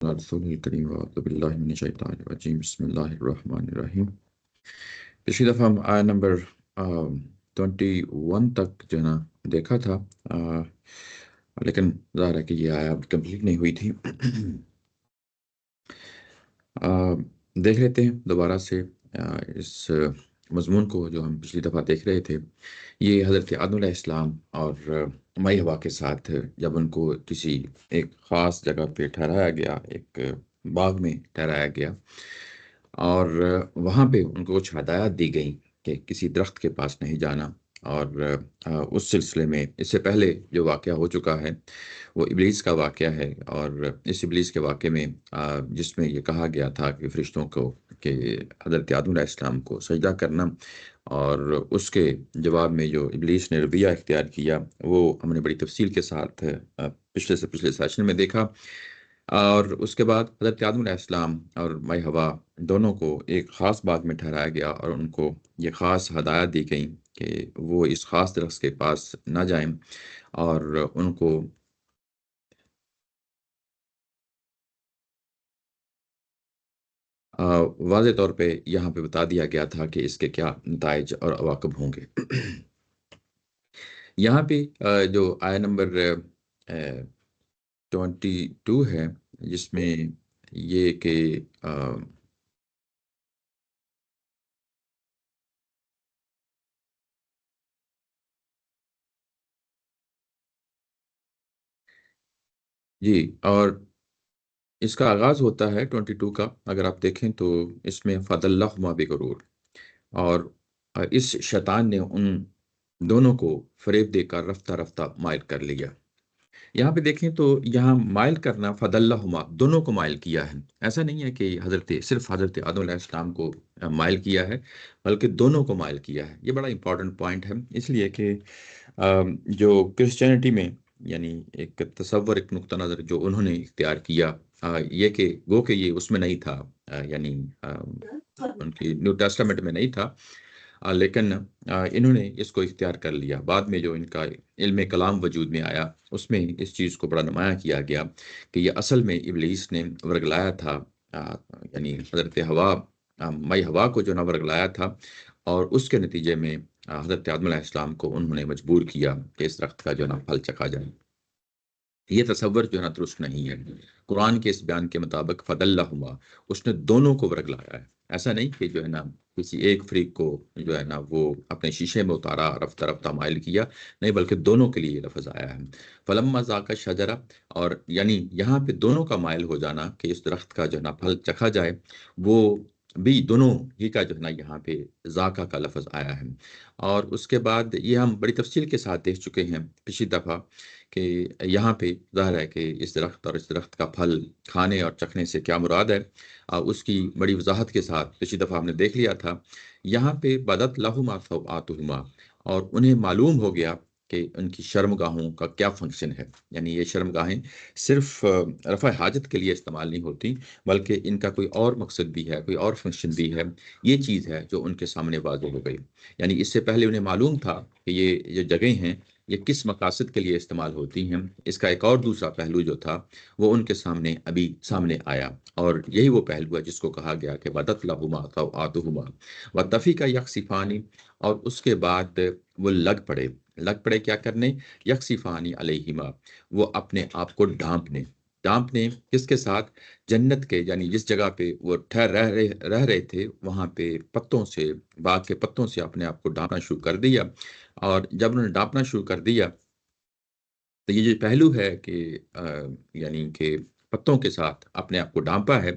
رسول الکریم وأعوذ باللہ من الشیطان الرجیم بسم اللہ الرحمن الرحیم۔ پچھلی دفعہ ہم آیت نمبر 21 تک جو ہے نا دیکھا تھا، لیکن ظاہر ہے کہ یہ آیت کمپلیٹ نہیں ہوئی تھی۔ دیکھ لیتے ہیں دوبارہ سے اس مضمون کو جو ہم پچھلی دفعہ دیکھ رہے تھے۔ یہ حضرت آدم علیہ السلام اور مائی حوا کے ساتھ جب ان کو کسی ایک خاص جگہ پہ ٹھہرایا گیا، ایک باغ میں ٹھہرایا گیا، اور وہاں پہ ان کو کچھ ہدایات دی گئیں کہ کسی درخت کے پاس نہیں جانا۔ اور اس سلسلے میں اس سے پہلے جو واقعہ ہو چکا ہے وہ ابلیس کا واقعہ ہے، اور اس ابلیس کے واقعے میں جس میں یہ کہا گیا تھا کہ فرشتوں کو کہ حضرت آدم علیہ السلام کو سجدہ کرنا، اور اس کے جواب میں جو ابلیس نے رویہ اختیار کیا وہ ہم نے بڑی تفصیل کے ساتھ پچھلے سیشن میں دیکھا۔ اور اس کے بعد حضرت آدم علیہ السلام اور مائی حوا دونوں کو ایک خاص باغ میں ٹھہرایا گیا، اور ان کو یہ خاص ہدایت دی گئیں کہ وہ اس خاص درخت کے پاس نہ جائیں، اور ان کو واضح طور پہ یہاں پہ بتا دیا گیا تھا کہ اس کے کیا نتائج اور عواقب ہوں گے۔ یہاں پہ جو آیت نمبر 22 ہے، جس میں یہ کہ جی، اور اس کا آغاز ہوتا ہے 22 کا، اگر آپ دیکھیں تو اس میں فَضَلَّهُمَا بِغُرُورٍ، اور اس شیطان نے ان دونوں کو فریب دے کر رفتہ رفتہ مائل کر لیا۔ یہاں پہ دیکھیں تو یہاں مائل کرنا فَضَلَّهُمَا دونوں کو مائل کیا ہے، ایسا نہیں ہے کہ صرف حضرت آدم علیہ السلام کو مائل کیا ہے، بلکہ دونوں کو مائل کیا ہے۔ یہ بڑا امپورٹنٹ پوائنٹ ہے، اس لیے کہ جو کرسچینٹی میں یعنی ایک تصور، ایک نقطہ نظر جو انہوں نے اختیار کیا، یہ کہ گو کہ یہ اس میں نہیں تھا، یعنی ان کی نیو ٹیسٹامنٹ میں نہیں تھا، لیکن انہوں نے اس کو اختیار کر لیا۔ بعد میں جو ان کا علم کلام وجود میں آیا، اس میں اس چیز کو بڑا نمایاں کیا گیا کہ یہ اصل میں ابلیس نے ورگلایا تھا، یعنی حضرت حوا مائی حوا کو جو نہ ورگلایا تھا، اور اس کے نتیجے میں حضرت آدم علیہ السلام کو انہوں نے مجبور کیا کہ اس درخت کا جو نا پھل چکھا جائے۔ یہ تصور جو ہے نا درست نہیں ہے۔ قرآن کے اس بیان کے مطابق فَضَلَّهُمَا، اس نے دونوں کو ورگلایا ہے، ایسا نہیں کہ جو ہے نا کسی ایک فریق کو جو ہے نا وہ اپنے شیشے میں اتارا، رفتہ رفتہ مائل کیا، نہیں بلکہ دونوں کے لیے یہ لفظ آیا ہے فَلَمَّا ذَاقَ الشَّجَرَ، اور یعنی یہاں پہ دونوں کا مائل ہو جانا کہ اس درخت کا جو ہے نا پھل چکھا جائے، وہ بھی دونوں ہی کا جو ہے نا یہاں پہ ذاقہ کا لفظ آیا ہے۔ اور اس کے بعد یہ ہم بڑی تفصیل کے ساتھ دیکھ چکے ہیں پچھلی دفعہ کہ یہاں پہ ظاہر ہے کہ اس درخت اور اس درخت کا پھل کھانے اور چکھنے سے کیا مراد ہے، اس کی بڑی وضاحت کے ساتھ پچھلی دفعہ ہم نے دیکھ لیا تھا۔ یہاں پہ بدت لہما سوآتہما، اور انہیں معلوم ہو گیا کہ ان کی شرمگاہوں کا کیا فنکشن ہے، یعنی یہ شرمگاہیں صرف رفع حاجت کے لیے استعمال نہیں ہوتی، بلکہ ان کا کوئی اور مقصد بھی ہے، کوئی اور فنکشن بھی ہے۔ یہ چیز ہے جو ان کے سامنے واضح ہو گئی، یعنی اس سے پہلے انہیں معلوم تھا کہ یہ جو جگہیں ہیں یہ کس مقاصد کے لیے استعمال ہوتی ہیں۔ اس کا ایک اور دوسرا پہلو جو تھا وہ ان کے سامنے ابھی سامنے آیا، اور یہی وہ پہلو ہے جس کو کہا گیا کہ بدت لہما سوآتہما وطفقا یخصفان، اور اس کے بعد وہ لگ پڑے کیا کرنے، یخصفان علیہما، وہ اپنے آپ کو ڈھانپنے کس کے ساتھ، جنت کے، یعنی جس جگہ پہ وہ رہ رہے تھے وہاں پہ پتوں سے، باغ کے پتوں سے اپنے آپ کو ڈھانپنا شروع کر دیا۔ اور جب انہوں نے ڈانپنا شروع کر دیا تو یہ جو پہلو ہے کہ یعنی کہ پتوں کے ساتھ اپنے آپ کو ڈانپا ہے،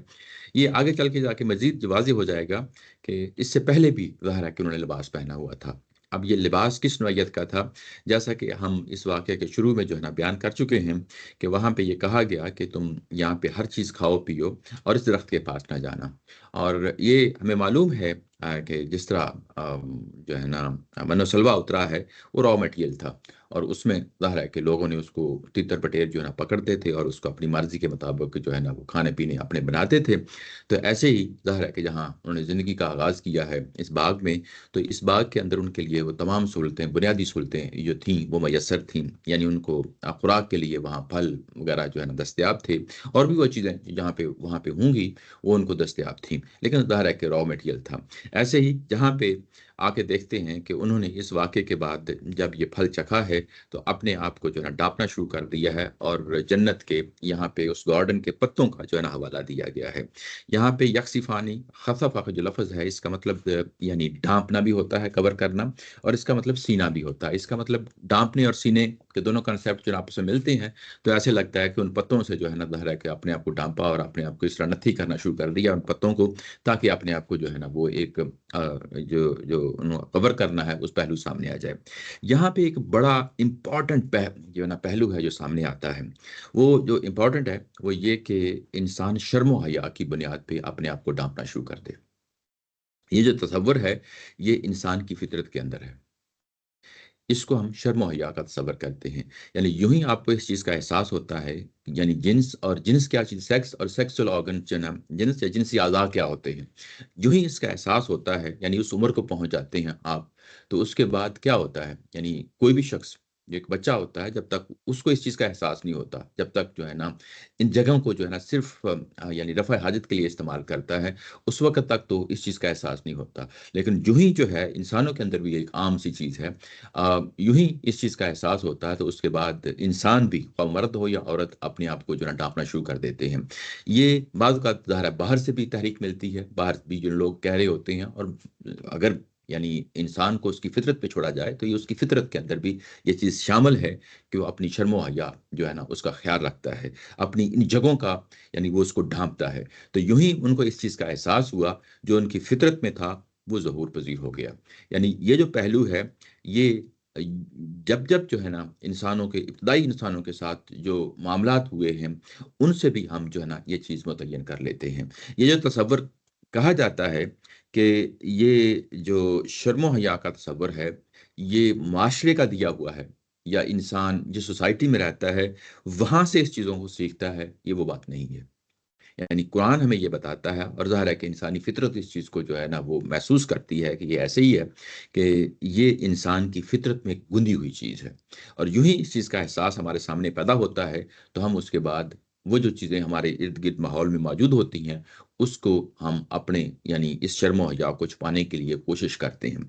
یہ آگے چل کے جا کے مزید واضح ہو جائے گا کہ اس سے پہلے بھی ظاہر ہے کہ انہوں نے لباس پہنا ہوا تھا۔ اب یہ لباس کس نوعیت کا تھا، جیسا کہ ہم اس واقعے کے شروع میں جو ہے نا بیان کر چکے ہیں کہ وہاں پہ یہ کہا گیا کہ تم یہاں پہ ہر چیز کھاؤ پیو اور اس درخت کے پاس نہ جانا، اور یہ ہمیں معلوم ہے کہ جس طرح جو ہے نا من و سلوا اترا ہے وہ را مٹیریل تھا، اور اس میں ظاہر ہے کہ لوگوں نے اس کو تتر پٹیر جو ہے نا پکڑتے تھے اور اس کو اپنی مرضی کے مطابق جو ہے نا وہ کھانے پینے اپنے بناتے تھے۔ تو ایسے ہی ظاہر ہے کہ جہاں انہوں نے زندگی کا آغاز کیا ہے اس باغ میں، تو اس باغ کے اندر ان کے لیے وہ تمام سہولتیں، بنیادی سہولتیں جو تھیں وہ میسر تھیں، یعنی ان کو خوراک کے لیے وہاں پھل وغیرہ جو ہے نا دستیاب تھے، اور بھی وہ چیزیں جہاں پہ وہاں پہ ہوں گی وہ ان کو دستیاب تھیں، لیکن ظاہر ہے کہ را مٹیریل تھا۔ ایسے ہی جہاں پہ آ کے دیکھتے ہیں کہ انہوں نے اس واقعے کے بعد جب یہ پھل چکھا ہے تو اپنے آپ کو جو ہے نا ڈانپنا شروع کر دیا ہے، اور جنت کے یہاں پہ اس گارڈن کے پتوں کا جو ہے نا حوالہ دیا گیا ہے۔ یہاں پہ یکسیفانی خفف کا جو لفظ ہے اس کا مطلب یعنی ڈانپنا بھی ہوتا ہے، کور کرنا، اور اس کا مطلب سینا بھی ہوتا ہے۔ اس کا مطلب ڈانپنے اور سینے کے دونوں کنسیپٹ جو آپس میں ملتے ہیں، تو ایسے لگتا ہے کہ ان پتوں سے جو ہے نا ظاہر ہے کہ اپنے آپ کو ڈانپا اور اپنے آپ کو اس طرح نتھی کرنا شروع کر دیا ان پتوں کو، تاکہ اپنے آپ کو جو ہے نا وہ ایک جو جو کور کرنا ہے اس پہلو سامنے آ جائے۔ یہاں پہ ایک بڑا امپورٹنٹ جو ہے نا پہلو ہے جو سامنے آتا ہے، وہ جو امپورٹنٹ ہے وہ یہ کہ انسان شرم و حیا کی بنیاد پہ اپنے آپ کو ڈانپنا شروع کر دے۔ یہ جو تصور ہے یہ انسان کی فطرت کے اندر ہے، اس کو ہم شرم و حیا کا تصور کرتے ہیں۔ یعنی یوں ہی آپ کو اس چیز کا احساس ہوتا ہے، یعنی جنس، اور جنس کیا چیز، سیکس اور سیکسول آرگن جو ہے نا، جنس یا جنسی اعضاء کیا ہوتے ہیں، یوں ہی اس کا احساس ہوتا ہے، یعنی اس عمر کو پہنچ جاتے ہیں آپ، تو اس کے بعد کیا ہوتا ہے، یعنی کوئی بھی شخص جو ایک بچہ ہوتا ہے جب تک اس کو اس چیز کا احساس نہیں ہوتا، جب تک جو ہے نا ان جگہوں کو جو ہے نا صرف یعنی رفع حاجت کے لیے استعمال کرتا ہے، اس وقت تک تو اس چیز کا احساس نہیں ہوتا۔ لیکن جو ہی جو ہے انسانوں کے اندر بھی ایک عام سی چیز ہے، یوں ہی اس چیز کا احساس ہوتا ہے، تو اس کے بعد انسان بھی، خواہ مرد ہو یا عورت، اپنے آپ کو جو ہے نا ڈانپنا شروع کر دیتے ہیں۔ یہ بعض اوقات ظاہر ہے باہر سے بھی تحریک ملتی ہے، باہر بھی جو لوگ کہہ رہے ہوتے ہیں، اور اگر یعنی انسان کو اس کی فطرت پہ چھوڑا جائے تو یہ اس کی فطرت کے اندر بھی یہ چیز شامل ہے کہ وہ اپنی شرم و حیا جو ہے نا اس کا خیال رکھتا ہے، اپنی ان جگہوں کا یعنی وہ اس کو ڈھانپتا ہے۔ تو یوں ہی ان کو اس چیز کا احساس ہوا جو ان کی فطرت میں تھا وہ ظہور پذیر ہو گیا۔ یعنی یہ جو پہلو ہے یہ جب جب جو ہے نا انسانوں کے، ابتدائی انسانوں کے ساتھ جو معاملات ہوئے ہیں ان سے بھی ہم جو ہے نا یہ چیز متعین کر لیتے ہیں۔ یہ جو تصور کہا جاتا ہے کہ یہ جو شرم و حیا کا تصور ہے یہ معاشرے کا دیا ہوا ہے، یا انسان جس سوسائٹی میں رہتا ہے وہاں سے اس چیزوں کو سیکھتا ہے، یہ وہ بات نہیں ہے۔ یعنی قرآن ہمیں یہ بتاتا ہے، اور ظاہر ہے کہ انسانی فطرت اس چیز کو جو ہے نا وہ محسوس کرتی ہے کہ یہ ایسے ہی ہے، کہ یہ انسان کی فطرت میں گندی ہوئی چیز ہے، اور یوں ہی اس چیز کا احساس ہمارے سامنے پیدا ہوتا ہے تو ہم اس کے بعد وہ جو چیزیں ہمارے ارد گرد ماحول میں موجود ہوتی ہیں اس کو ہم اپنے یعنی اس شرم و حیا کو چھپانے کے لیے کوشش کرتے ہیں۔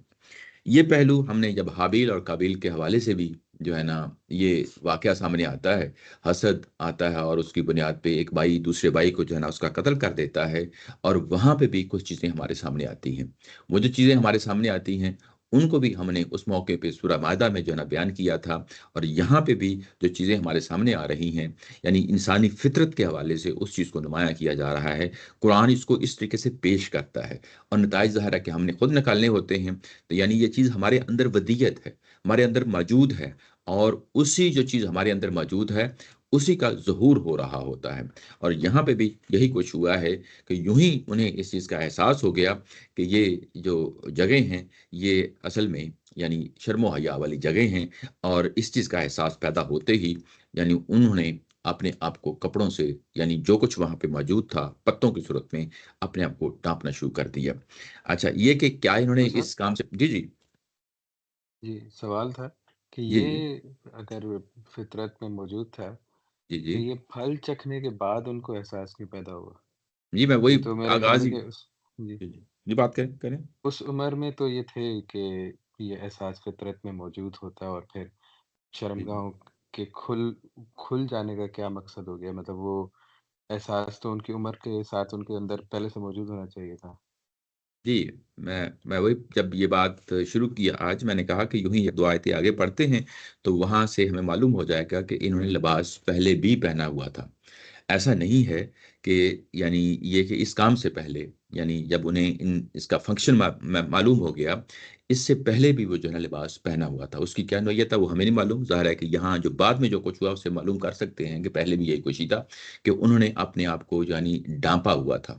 یہ پہلو ہم نے جب حابیل اور قابیل کے حوالے سے بھی جو ہے نا یہ واقعہ سامنے آتا ہے، حسد آتا ہے اور اس کی بنیاد پہ ایک بھائی دوسرے بھائی کو جو ہے نا اس کا قتل کر دیتا ہے، اور وہاں پہ بھی کچھ چیزیں ہمارے سامنے آتی ہیں۔ وہ جو چیزیں ہمارے سامنے آتی ہیں ان کو بھی ہم نے اس موقع پہ سورہ مائدہ میں جو ہے نا بیان کیا تھا، اور یہاں پہ بھی جو چیزیں ہمارے سامنے آ رہی ہیں یعنی انسانی فطرت کے حوالے سے اس چیز کو نمایاں کیا جا رہا ہے۔ قرآن اس کو اس طریقے سے پیش کرتا ہے، اور نتائج ظاہر ہے کہ ہم نے خود نکالنے ہوتے ہیں۔ تو یعنی یہ چیز ہمارے اندر ودیت ہے، ہمارے اندر موجود ہے، اور اسی جو چیز ہمارے اندر موجود ہے اسی کا ظہور ہو رہا ہوتا ہے۔ اور یہاں پہ بھی یہی کچھ ہوا ہے کہ یوں ہی انہیں اس چیز کا احساس ہو گیا کہ یہ جو جگہیں ہیں یہ اصل میں یعنی شرم و حیا والی جگہیں ہیں، اور اس چیز کا احساس پیدا ہوتے ہی یعنی انہوں نے اپنے آپ کو کپڑوں سے یعنی جو کچھ وہاں پہ موجود تھا پتوں کی صورت میں اپنے آپ کو ڈانپنا شروع کر دیا۔ اچھا یہ کہ کیا انہوں تو نے سر، اس کام سے، جی جی جی سوال تھا کہ جی جی یہ اگر فطرت میں موجود تھا جی جی تو یہ پھل چکھنے کے بعد ان کو احساس کیوں پیدا ہوا؟ جی میں وہی یہ تو میرا خیال آغاز ہے ہی، کہ جی جی جی جی بات کریں کریں۔ اس عمر میں تو یہ تھے کہ یہ احساس فطرت میں موجود ہوتا، اور پھر جی جی شرمگاہوں کے کھل جانے کا کیا مقصد ہو گیا؟ مطلب وہ احساس تو ان کی عمر کے ساتھ ان کے اندر پہلے سے موجود ہونا چاہیے تھا۔ جی میں وہی جب یہ بات شروع کی آج میں نے کہا کہ یوں ہی یہ دو آیتیں آگے پڑھتے ہیں تو وہاں سے ہمیں معلوم ہو جائے گا کہ انہوں نے لباس پہلے بھی پہنا ہوا تھا۔ ایسا نہیں ہے کہ یعنی یہ کہ اس کام سے پہلے یعنی جب انہیں اس کا فنکشن معلوم ہو گیا، اس سے پہلے بھی وہ جو ہے نا لباس پہنا ہوا تھا، اس کی کیا نوعیت تھا وہ ہمیں نہیں معلوم۔ ظاہر ہے کہ یہاں جو بعد میں جو کچھ ہوا اسے معلوم کر سکتے ہیں کہ پہلے بھی یہی کچھ ہی تھا کہ انہوں نے اپنے آپ کو یعنی ڈانپا ہوا تھا۔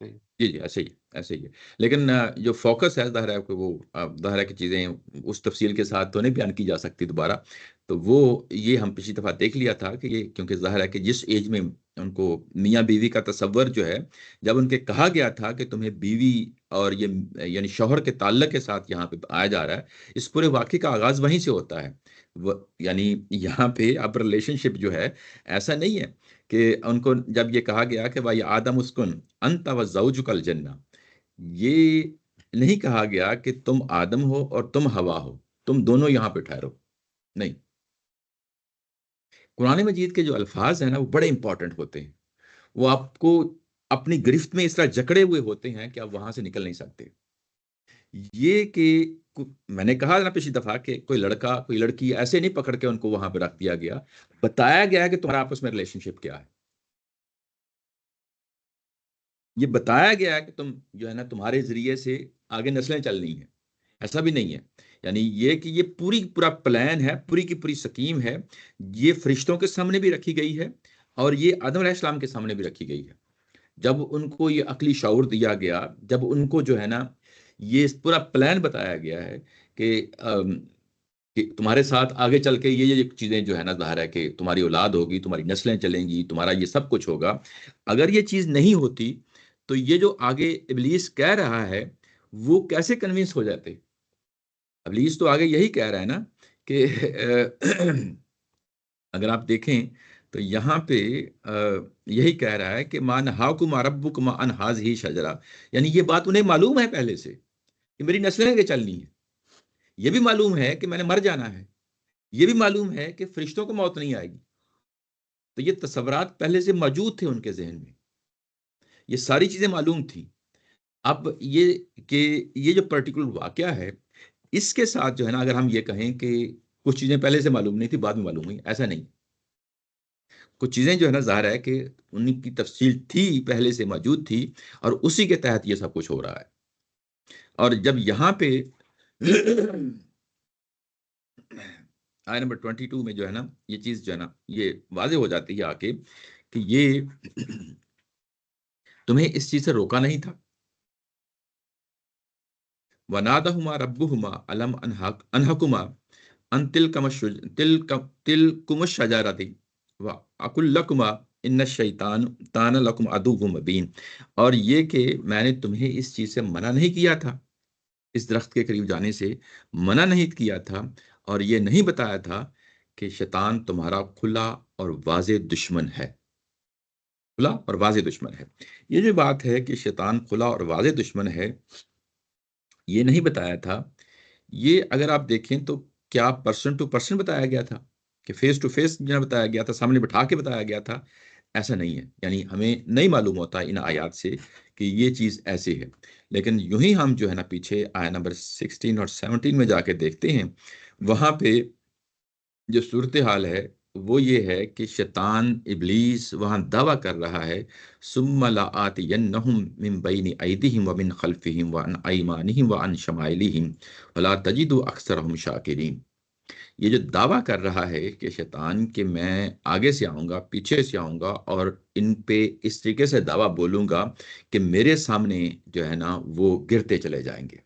صحیح. جی جی ایسے ہی ہے. لیکن جو فوکس ہے ظاہر ہے کہ وہ ظاہر ہے کہ چیزیں اس تفصیل کے ساتھ تو نہیں بیان کی جا سکتی دوبارہ. تو وہ یہ ہم پچھلی دفعہ دیکھ لیا تھا کہ یہ کیونکہ ظاہر ہے کہ جس ایج میں ان کو میاں بیوی کا تصور جو ہے، جب ان کے کہا گیا تھا کہ تمہیں بیوی اور یہ یعنی شوہر کے تعلق کے ساتھ یہاں پہ آیا جا رہا ہے، اس پورے واقعے کا آغاز وہیں سے ہوتا ہے. یعنی یہاں پہ اب ریلیشن شپ جو ہے ایسا نہیں ہے کہ ان کو جب یہ کہا گیا کہ بھائی آدم اسکن انت و زوجک الجنہ، یہ نہیں کہا گیا کہ تم آدم ہو اور تم ہوا ہو، تم دونوں یہاں پہ ٹھہرو. نہیں، قرآن مجید کے جو الفاظ ہیں نا وہ بڑے امپورٹنٹ ہوتے ہیں. وہ آپ کو اپنی گرفت میں اس طرح جکڑے ہوئے ہوتے ہیں کہ آپ وہاں سے نکل نہیں سکتے. یہ کہ میں نے کہا نا پچھلی دفعہ کہ کوئی لڑکا کوئی لڑکی ایسے نہیں پکڑ کے ان کو وہاں پہ رکھ دیا گیا، بتایا گیا کہ تمہارا آپس میں ریلیشن شپ کیا ہے. یہ بتایا گیا ہے کہ تم جو ہے نا تمہارے ذریعے سے آگے نسلیں چلنی ہیں. ایسا بھی نہیں ہے. یعنی یہ کہ یہ پورا پلان ہے، پوری کی پوری سکیم ہے. یہ فرشتوں کے سامنے بھی رکھی گئی ہے اور یہ آدم علیہ السلام کے سامنے بھی رکھی گئی ہے. جب ان کو یہ عقلی شعور دیا گیا، جب ان کو جو ہے نا یہ پورا پلان بتایا گیا ہے کہ تمہارے ساتھ آگے چل کے یہ چیزیں جو ہے نا ظاہر ہے کہ تمہاری اولاد ہوگی، تمہاری نسلیں چلیں گی، تمہارا یہ سب کچھ ہوگا. اگر یہ چیز نہیں ہوتی تو یہ جو آگے ابلیس کہہ رہا ہے وہ کیسے کنونس ہو جاتے؟ ابلیس تو آگے یہی کہہ رہا ہے نا کہ اگر آپ دیکھیں تو یہاں پہ یہی کہہ رہا ہے کہ مان ہاکما ربکما ان ہذہ شجرہ، یعنی یہ بات انہیں معلوم ہے پہلے سے کہ میری نسلیں آگے چلنی ہے. یہ بھی معلوم ہے کہ میں نے مر جانا ہے. یہ بھی معلوم ہے کہ فرشتوں کو موت نہیں آئے گی. تو یہ تصورات پہلے سے موجود تھے ان کے ذہن میں، یہ ساری چیزیں معلوم تھیں. اب یہ کہ یہ جو پرٹیکولر واقعہ ہے اس کے ساتھ جو ہے نا اگر ہم یہ کہیں کہ کچھ چیزیں پہلے سے معلوم نہیں تھی بعد میں معلوم ہوئی، ایسا نہیں. کچھ چیزیں جو ہے نا ظاہر ہے کہ ان کی تفصیل تھی، پہلے سے موجود تھی اور اسی کے تحت یہ سب کچھ ہو رہا ہے. اور جب یہاں پہ آیت نمبر 22 میں جو ہے نا یہ چیز جو ہے نا یہ واضح ہو جاتی ہے آ کے کہ یہ تمہیں اس چیز سے روکا نہیں تھا. وَنَادَهُمَا رَبُّهُمَا أَلَمْ أَنْهَكُمَا أَنْ تِلْكُمُ الشَّجَرَةِ وَأَقُلْ لَكُمَا إِنَّ الشَّيْطَانَ كَانَ لَكُمْ عَدُوًّا مُبِينًا، اور یہ کہ میں نے تمہیں اس چیز سے منع نہیں کیا تھا، اس درخت کے قریب جانے سے منع نہیں کیا تھا، اور یہ نہیں بتایا تھا کہ شیطان تمہارا کھلا اور واضح دشمن ہے. کھلا اور واضح دشمن ہے. یہ جو بات ہے کہ شیطان کھلا اور واضح دشمن ہے، یہ نہیں بتایا تھا. یہ اگر آپ دیکھیں تو کیا پرسن ٹو پرسن بتایا گیا تھا کہ فیس ٹو فیس جو بتایا گیا تھا، سامنے بٹھا کے بتایا گیا تھا؟ ایسا نہیں ہے. یعنی ہمیں نہیں معلوم ہوتا ان آیات سے کہ یہ چیز ایسی ہے. لیکن یوں ہی ہم جو ہے نا پیچھے آیت نمبر 16 اور 17 میں جا کے دیکھتے ہیں، وہاں پہ جو صورتحال ہے وہ یہ ہے کہ شیطان ابلیس وہاں دعویٰ کر رہا ہے ثم لآتینہم من بین ایدیہم ومن خلفہم وعن ایمانہم وعن شمائلہم ولا تجد اکثرہم شاکرین. یہ جو دعویٰ کر رہا ہے کہ شیطان کہ میں آگے سے آؤں گا، پیچھے سے آؤں گا اور ان پہ اس طریقے سے دعویٰ بولوں گا کہ میرے سامنے جو ہے نا وہ گرتے چلے جائیں گے.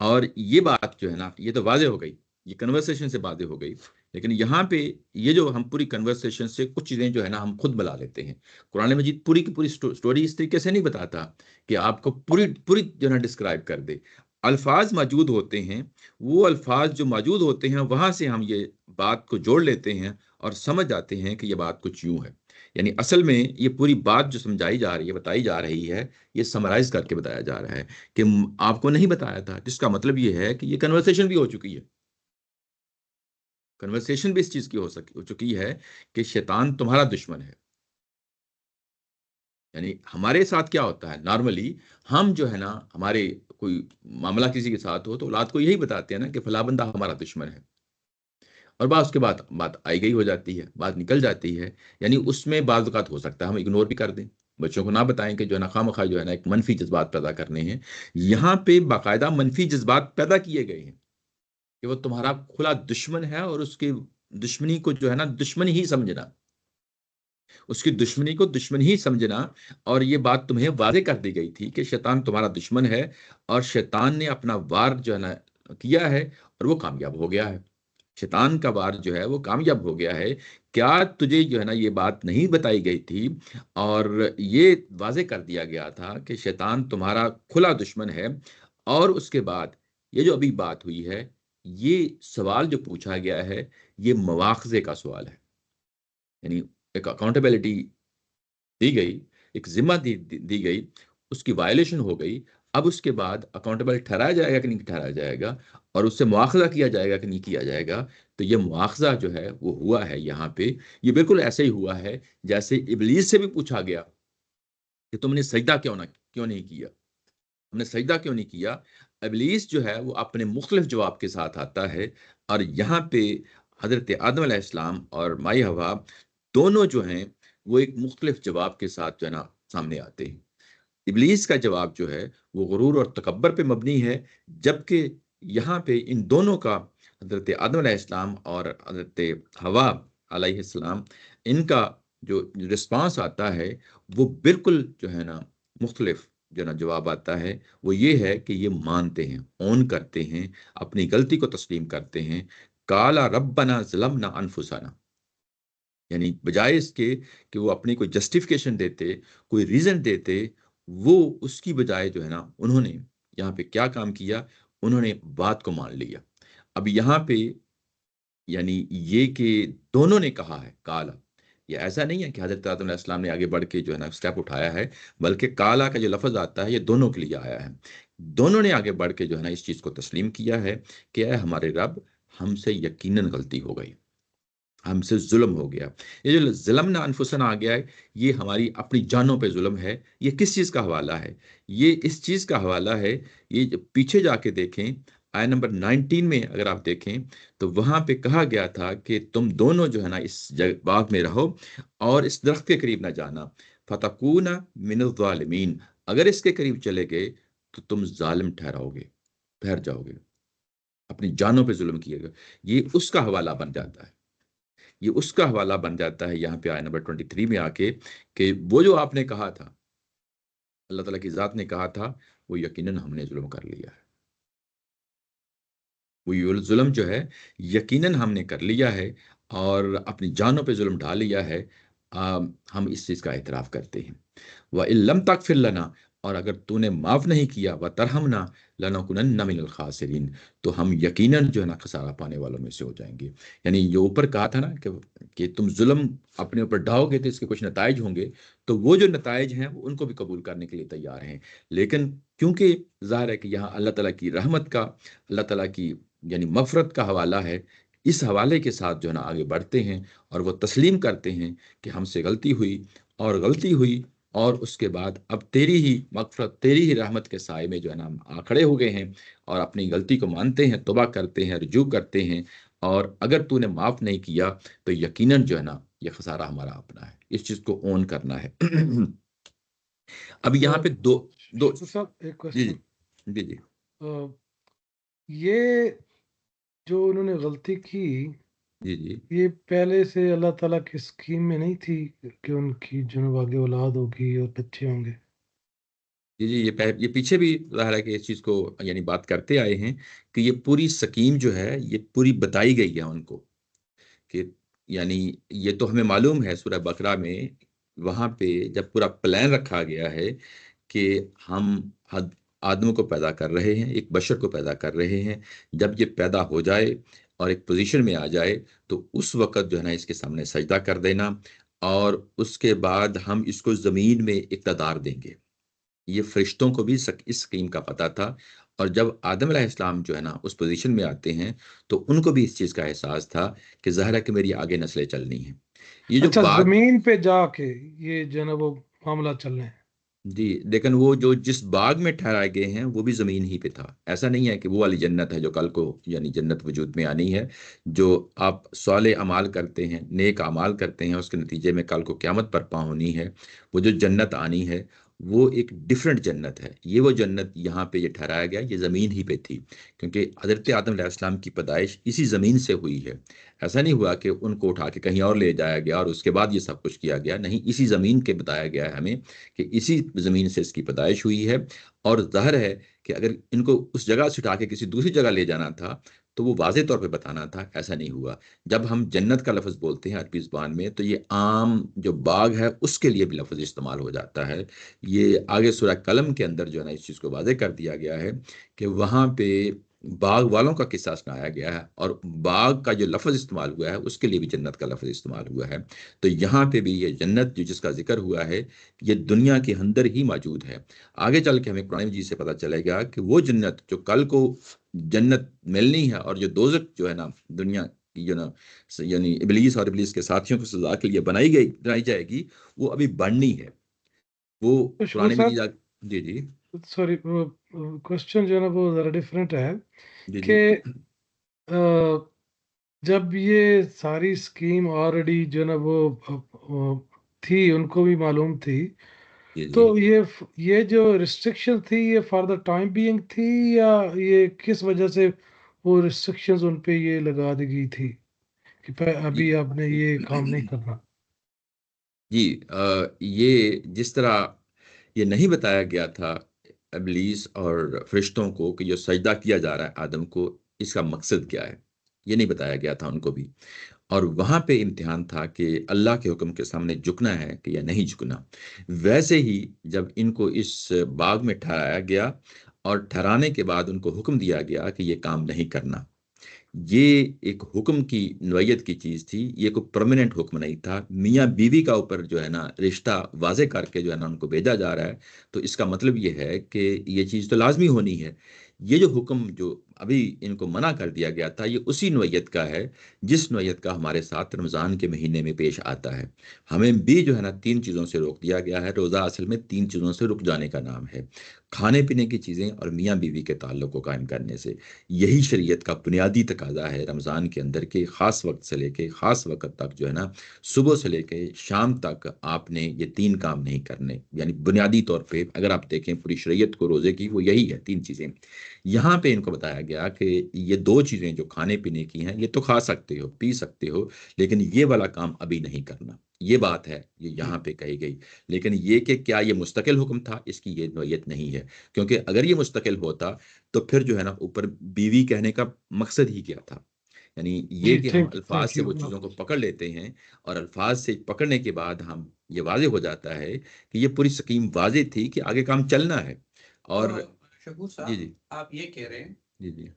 اور یہ بات جو ہے نا یہ تو واضح ہو گئی، یہ کنورسیشن سے واضح ہو گئی. لیکن یہاں پہ یہ جو ہم پوری کنورسیشن سے کچھ چیزیں جو ہے نا ہم خود بلا لیتے ہیں. قرآن مجید پوری کی پوری سٹوری اس طریقے سے نہیں بتاتا کہ آپ کو پوری جو ہے نا ڈسکرائب کر دے. الفاظ موجود ہوتے ہیں، وہ الفاظ جو موجود ہوتے ہیں وہاں سے ہم یہ بات کو جوڑ لیتے ہیں اور سمجھ جاتے ہیں کہ یہ بات کچھ یوں ہے. یعنی اصل میں یہ پوری بات جو سمجھائی جا رہی ہے، بتائی جا رہی ہے، یہ سمرائز کر کے بتایا جا رہا ہے کہ آپ کو نہیں بتایا تھا، جس کا مطلب یہ ہے کہ یہ کنورسیشن بھی ہو چکی ہے. کنورسیشن بھی اس چیز کی ہو چکی ہے کہ شیطان تمہارا دشمن ہے. یعنی ہمارے ساتھ کیا ہوتا ہے نارملی، ہم جو ہے نا ہمارے کوئی معاملہ کسی کے ساتھ ہو تو اولاد کو یہی بتاتے ہیں نا کہ فلاں بندہ ہمارا دشمن ہے، اور بعض کے بعد بات آئی گئی ہو جاتی ہے، بات نکل جاتی ہے. یعنی اس میں بعض اوقات ہو سکتا ہے ہم اگنور بھی کر دیں، بچوں کو نہ بتائیں کہ جو ہے نا خواہ مخواہ جو ہے نا ایک منفی جذبات پیدا کرنے ہیں. یہاں پہ باقاعدہ منفی جذبات پیدا کیے گئے ہیں کہ وہ تمہارا کھلا دشمن ہے اور اس کی دشمنی کو جو ہے نا دشمن ہی سمجھنا. اس کی دشمنی کو دشمن ہی سمجھنا، اور یہ بات تمہیں واضح کر دی گئی تھی کہ شیطان تمہارا دشمن ہے، اور شیطان نے اپنا وار جو ہے نا کیا ہے، اور وہ کامیاب ہو گیا ہے۔ شیطان کا وار جو ہے وہ کامیاب ہو گیا ہے۔ کیا تجھے جو ہے نا یہ بات نہیں بتائی گئی تھی، اور یہ واضح کر دیا گیا تھا کہ شیطان تمہارا کھلا دشمن ہے؟ اور اس کے بعد یہ جو ابھی بات ہوئی ہے، یہ سوال جو پوچھا گیا ہے، یہ مواخذے کا سوال ہے، یعنی ایک اکاؤنٹیبلٹی دی گئی، ایک ذمہ دی گئی، اس کی وائلیشن ہو گئی۔ اب اس کے بعد اکاؤنٹیبل ٹھہرایا جائے گا کہ نہیں ٹھہرایا جائے گا، اور اس سے مواخذہ کیا جائے گا کہ نہیں کیا جائے گا۔ تو یہ مواخذہ جو ہے وہ ہوا ہے یہاں پہ، یہ بالکل ایسے ہی ہوا ہے جیسے ابلیس سے بھی پوچھا گیا کہ تم نے سجدہ کیوں نہیں کیا، ہم نے سجدہ کیوں نہیں کیا۔ ابلیس جو ہے وہ اپنے مختلف جواب کے ساتھ آتا ہے، اور یہاں پہ حضرت آدم علیہ السلام اور مائی حوا دونوں جو ہیں وہ ایک مختلف جواب کے ساتھ جو ہے نا سامنے آتے ہیں۔ ابلیس کا جواب جو ہے وہ غرور اور تکبر پہ مبنی ہے، جبکہ یہاں پہ ان دونوں کا، حضرت آدم علیہ السلام اور حضرت حوا علیہ السلام، ان کا جو رسپانس آتا ہے وہ بالکل جو ہے نا مختلف جو ہے نا جواب آتا ہے۔ وہ یہ ہے کہ یہ مانتے ہیں، اون کرتے ہیں، اپنی غلطی کو تسلیم کرتے ہیں۔ کالا ربنا ظلمنا انفسنا، یعنی بجائے اس کے کہ وہ اپنی کوئی جسٹیفیکیشن دیتے، کوئی ریزن دیتے، وہ اس کی بجائے جو ہے نا انہوں نے یہاں پہ کیا کام کیا، انہوں نے بات کو مان لیا۔ اب یہاں پہ یعنی یہ کہ دونوں نے کہا ہے کالا، یہ ایسا نہیں ہے کہ حضرت آدم علیہ السلام نے آگے بڑھ کے جو ہے نا اسٹیپ اٹھایا ہے، بلکہ کالا کا جو لفظ آتا ہے یہ دونوں کے لیے آیا ہے۔ دونوں نے آگے بڑھ کے جو ہے نا اس چیز کو تسلیم کیا ہے کہ اے ہمارے رب، ہم سے یقیناً غلطی ہو گئی، ہم سے ظلم ہو گیا۔ یہ جو ظلم نہ انفسنا آ گیا ہے، یہ ہماری اپنی جانوں پہ ظلم ہے۔ یہ کس چیز کا حوالہ ہے؟ یہ اس چیز کا حوالہ ہے، یہ پیچھے جا کے دیکھیں، آیت نمبر 19 میں اگر آپ دیکھیں تو وہاں پہ کہا گیا تھا کہ تم دونوں جو ہے نا اس باغ میں رہو اور اس درخت کے قریب نہ جانا، فتکون من الظالمین، اگر اس کے قریب چلے گئے تو تم ظالم ٹھہر جاؤ گے، اپنی جانوں پہ ظلم کیے گا۔ یہ اس کا حوالہ بن جاتا ہے، یہ اس کا حوالہ بن جاتا ہے یہاں پہ آیت نمبر 23 میں آ کے، کہ وہ جو آپ نے کہا تھا، اللہ تعالیٰ کی ذات نے کہا تھا، وہ یقیناً ہم نے ظلم کر لیا ہے، وہ ظلم جو ہے یقیناً ہم نے کر لیا ہے، اور اپنی جانوں پہ ظلم ڈال لیا ہے۔ ہم اس چیز کا اعتراف کرتے ہیں۔ وَإِن لَمْ تَغْفِرْ لَنَا، اور اگر تو نے معاف نہیں کیا، وَتَرْحَمْنَا لَنَكُونَنَّ مِنَ الْخَاسِرِينَ، تو ہم یقیناً جو ہے نا خسارہ پانے والوں میں سے ہو جائیں گے۔ یعنی جو اوپر کہا تھا نا کہ تم ظلم اپنے اوپر ڈھاؤ گے تو اس کے کچھ نتائج ہوں گے، تو وہ جو نتائج ہیں وہ ان کو بھی قبول کرنے کے لیے تیار ہیں۔ لیکن کیونکہ ظاہر ہے کہ یہاں اللہ تعالیٰ کی رحمت کا، اللہ تعالیٰ کی یعنی مغفرت کا حوالہ ہے، اس حوالے کے ساتھ جو ہے نا آگے بڑھتے ہیں، اور وہ تسلیم کرتے ہیں کہ ہم سے غلطی ہوئی، اور اس کے بعد اب تیری ہی مغفرت، تیری ہی رحمت کے سائے میں جو ہے نا ہم کھڑے ہو گئے ہیں، اور اپنی غلطی کو مانتے ہیں، توبہ کرتے ہیں، رجوع کرتے ہیں، اور اگر تو نے معاف نہیں کیا تو یقیناً جو ہے نا یہ خسارہ ہمارا اپنا ہے، اس چیز کو اون کرنا ہے۔ اب یہاں پہ دو شکر صاحب ایک جی کوشچن، جی جی یہ جو انہوں نے غلطی کی، جی جی یہ پہلے سے اللہ تعالیٰ کی اسکیم میں نہیں تھی کہ ان کی جنوب آگے اولاد ہوگی اور بچے ہوں گے؟ جی جی یہ پیچھے بھی ظاہر ہے کہ اس چیز کو یعنی بات کرتے آئے ہیں کہ یہ پوری سکیم جو ہے یہ پوری بتائی گئی ہے ان کو، کہ یعنی یہ تو ہمیں معلوم ہے سورہ بقرہ میں، وہاں پہ جب پورا پلان رکھا گیا ہے کہ ہم آدم کو پیدا کر رہے ہیں، ایک بشر کو پیدا کر رہے ہیں، جب یہ پیدا ہو جائے اور ایک پوزیشن میں آ جائے تو اس وقت جو ہے نا اس کے سامنے سجدہ کر دینا، اور اس کے بعد ہم اس کو زمین میں اقتدار دیں گے۔ یہ فرشتوں کو بھی اس اسکیم کا پتہ تھا، اور جب آدم علیہ السلام جو ہے نا اس پوزیشن میں آتے ہیں تو ان کو بھی اس چیز کا احساس تھا کہ ظاہر ہے کہ میری آگے نسلیں چلنی ہیں۔ یہ جو اچھا، بات زمین پہ جا کے یہ جو ہے نا وہ معاملہ چل رہے ہیں؟ جی، لیکن وہ جو جس باغ میں ٹھہرائے گئے ہیں وہ بھی زمین ہی پہ تھا، ایسا نہیں ہے کہ وہ والی جنت ہے جو کل کو یعنی جنت وجود میں آنی ہے، جو آپ صالح اعمال کرتے ہیں، نیک اعمال کرتے ہیں، اس کے نتیجے میں کل کو قیامت برپا ہونی ہے، وہ جو جنت آنی ہے وہ ایک ڈیفرنٹ جنت ہے. یہ وہ جنت یہاں پہ یہ ٹھہرایا گیا، یہ زمین ہی پہ تھی، کیونکہ حضرت آدم علیہ السلام کی پیدائش اسی زمین سے ہوئی ہے. ایسا نہیں ہوا کہ ان کو اٹھا کے کہیں اور لے جایا گیا اور اس کے بعد یہ سب کچھ کیا گیا، نہیں، اسی زمین کے بتایا گیا ہے ہمیں کہ اسی زمین سے اس کی پیدائش ہوئی ہے. اور ظاہر ہے کہ اگر ان کو اس جگہ سے اٹھا کے کسی دوسری جگہ لے جانا تھا تو وہ واضح طور پہ بتانا تھا. ایسا نہیں ہوا. جب ہم جنت کا لفظ بولتے ہیں عربی زبان میں تو یہ عام جو باغ ہے اس کے لیے بھی لفظ استعمال ہو جاتا ہے. یہ آگے سورہ قلم کے اندر جو ہے نا اس چیز کو واضح کر دیا گیا ہے کہ وہاں پہ باغ والوں کا قصہ سنایا گیا ہے، اور باغ کا جو لفظ استعمال ہوا ہے اس کے لیے بھی جنت کا لفظ استعمال ہوا ہے. تو یہاں پہ بھی یہ جنت جو جس کا ذکر ہوا ہے یہ دنیا کے اندر ہی موجود ہے. آگے چل کے ہمیں قرآن مجید سے پتہ چلے گا کہ وہ جنت جو کل کو جنت ملنی ہے، اور جو دوزخ جو ہے نا دنیا کی جو نا یعنی ابلیس اور ابلیس کے ساتھیوں کو سزا کے لیے بنائی جائے گی، وہ ابھی بننی ہے. وہ شکور قرآن صاحب، مجید جی جی سوری، کوشچن جو ہے نا وہ ذرا ڈفرینٹ ہے جی کہ جی جب یہ ساری اسکیم آلریڈی جو ہے نا وہ تھی، ان کو بھی معلوم تھی، جی تو جی یہ جو ریسٹرکشن تھی یہ فار دا ٹائم بینگ تھی، یا یہ کس وجہ سے وہ ریسٹرکشنز ان پہ یہ لگا دی گئی تھی کہ ابھی آپ نے یہ کام نہیں کرنا؟ جی یہ جس طرح یہ نہیں بتایا گیا تھا ابلیس اور فرشتوں کو کہ جو سجدہ کیا جا رہا ہے آدم کو، اس کا مقصد کیا ہے، یہ نہیں بتایا گیا تھا ان کو بھی. اور وہاں پہ امتحان تھا کہ اللہ کے حکم کے سامنے جھکنا ہے کہ یا نہیں جھکنا. ویسے ہی جب ان کو اس باغ میں ٹھہرایا گیا اور ٹھہرانے کے بعد ان کو حکم دیا گیا کہ یہ کام نہیں کرنا، یہ ایک حکم کی نوعیت کی چیز تھی. یہ کوئی پرماننٹ حکم نہیں تھا. میاں بیوی کا اوپر جو ہے نا رشتہ واضح کر کے جو ہے نا ان کو بھیجا جا رہا ہے، تو اس کا مطلب یہ ہے کہ یہ چیز تو لازمی ہونی ہے. یہ جو حکم جو ابھی ان کو منع کر دیا گیا تھا، یہ اسی نوعیت کا ہے جس نوعیت کا ہمارے ساتھ رمضان کے مہینے میں پیش آتا ہے. ہمیں بھی جو ہے نا 3 چیزوں سے روک دیا گیا ہے. روزہ اصل میں 3 چیزوں سے رک جانے کا نام ہے: کھانے پینے کی چیزیں اور میاں بیوی کے تعلق کو قائم کرنے سے. یہی شریعت کا بنیادی تقاضا ہے رمضان کے اندر کے خاص وقت سے لے کے خاص وقت تک جو ہے نا صبح سے لے کے شام تک آپ نے یہ 3 کام نہیں کرنے. یعنی بنیادی طور پہ اگر آپ دیکھیں پوری شریعت کو روزے کی وہ یہی ہے 3 چیزیں. یہاں پہ ان کو بتایا گیا کہ یہ 2 چیزیں جو کھانے پینے کی ہیں یہ تو کھا سکتے ہو پی سکتے ہو، لیکن یہ والا کام ابھی نہیں کرنا. یہ بات ہے یہ یہاں پہ کہی گئی. لیکن یہ کہ کیا یہ مستقل حکم تھا، اس کی یہ نوعیت نہیں ہے. کیونکہ اگر یہ مستقل ہوتا تو پھر جو ہے نا اوپر بیوی کہنے کا مقصد ہی کیا تھا. یعنی یہ جی، کہ ہم الفاظ تھینک سے یو. وہ چیزوں کو پکڑ لیتے ہیں، اور الفاظ سے پکڑنے کے بعد ہم یہ واضح ہو جاتا ہے کہ یہ پوری سکیم واضح تھی کہ آگے کام چلنا ہے. اور شکور جی صاحب، جی آپ یہ کہہ رہے ہیں جی جی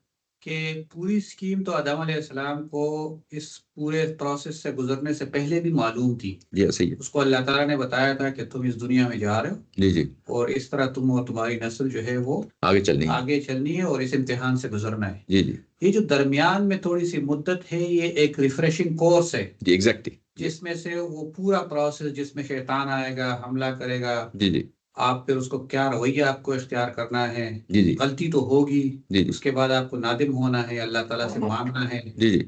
کہ پوری سکیم تو آدم علیہ السلام کو اس پورے پروسیس سے گزرنے سے پہلے بھی معلوم تھی. جی ایسے ہی ہے. اس کو اللہ تعالیٰ نے بتایا تھا کہ تم اس دنیا میں جا رہے ہو جی جی اور اس طرح تم اور تمہاری نسل جو ہے وہ آگے چلنی ہے. آگے چلنی ہے اور اس امتحان سے گزرنا ہے. جی جی یہ جو درمیان میں تھوڑی سی مدت ہے، یہ ایک ریفریشنگ کورس ہے جی ایگزیکٹلی. جس میں سے وہ پورا پروسیس جس میں شیطان آئے گا، حملہ کرے گا، جی جی آپ پھر اس کو کیا رویہ آپ کو اختیار کرنا ہے. جی جی غلطی تو ہوگی، جی جی اس کے بعد آپ کو نادم ہونا ہے، اللہ تعالیٰ سے مانگنا ہے. جی جی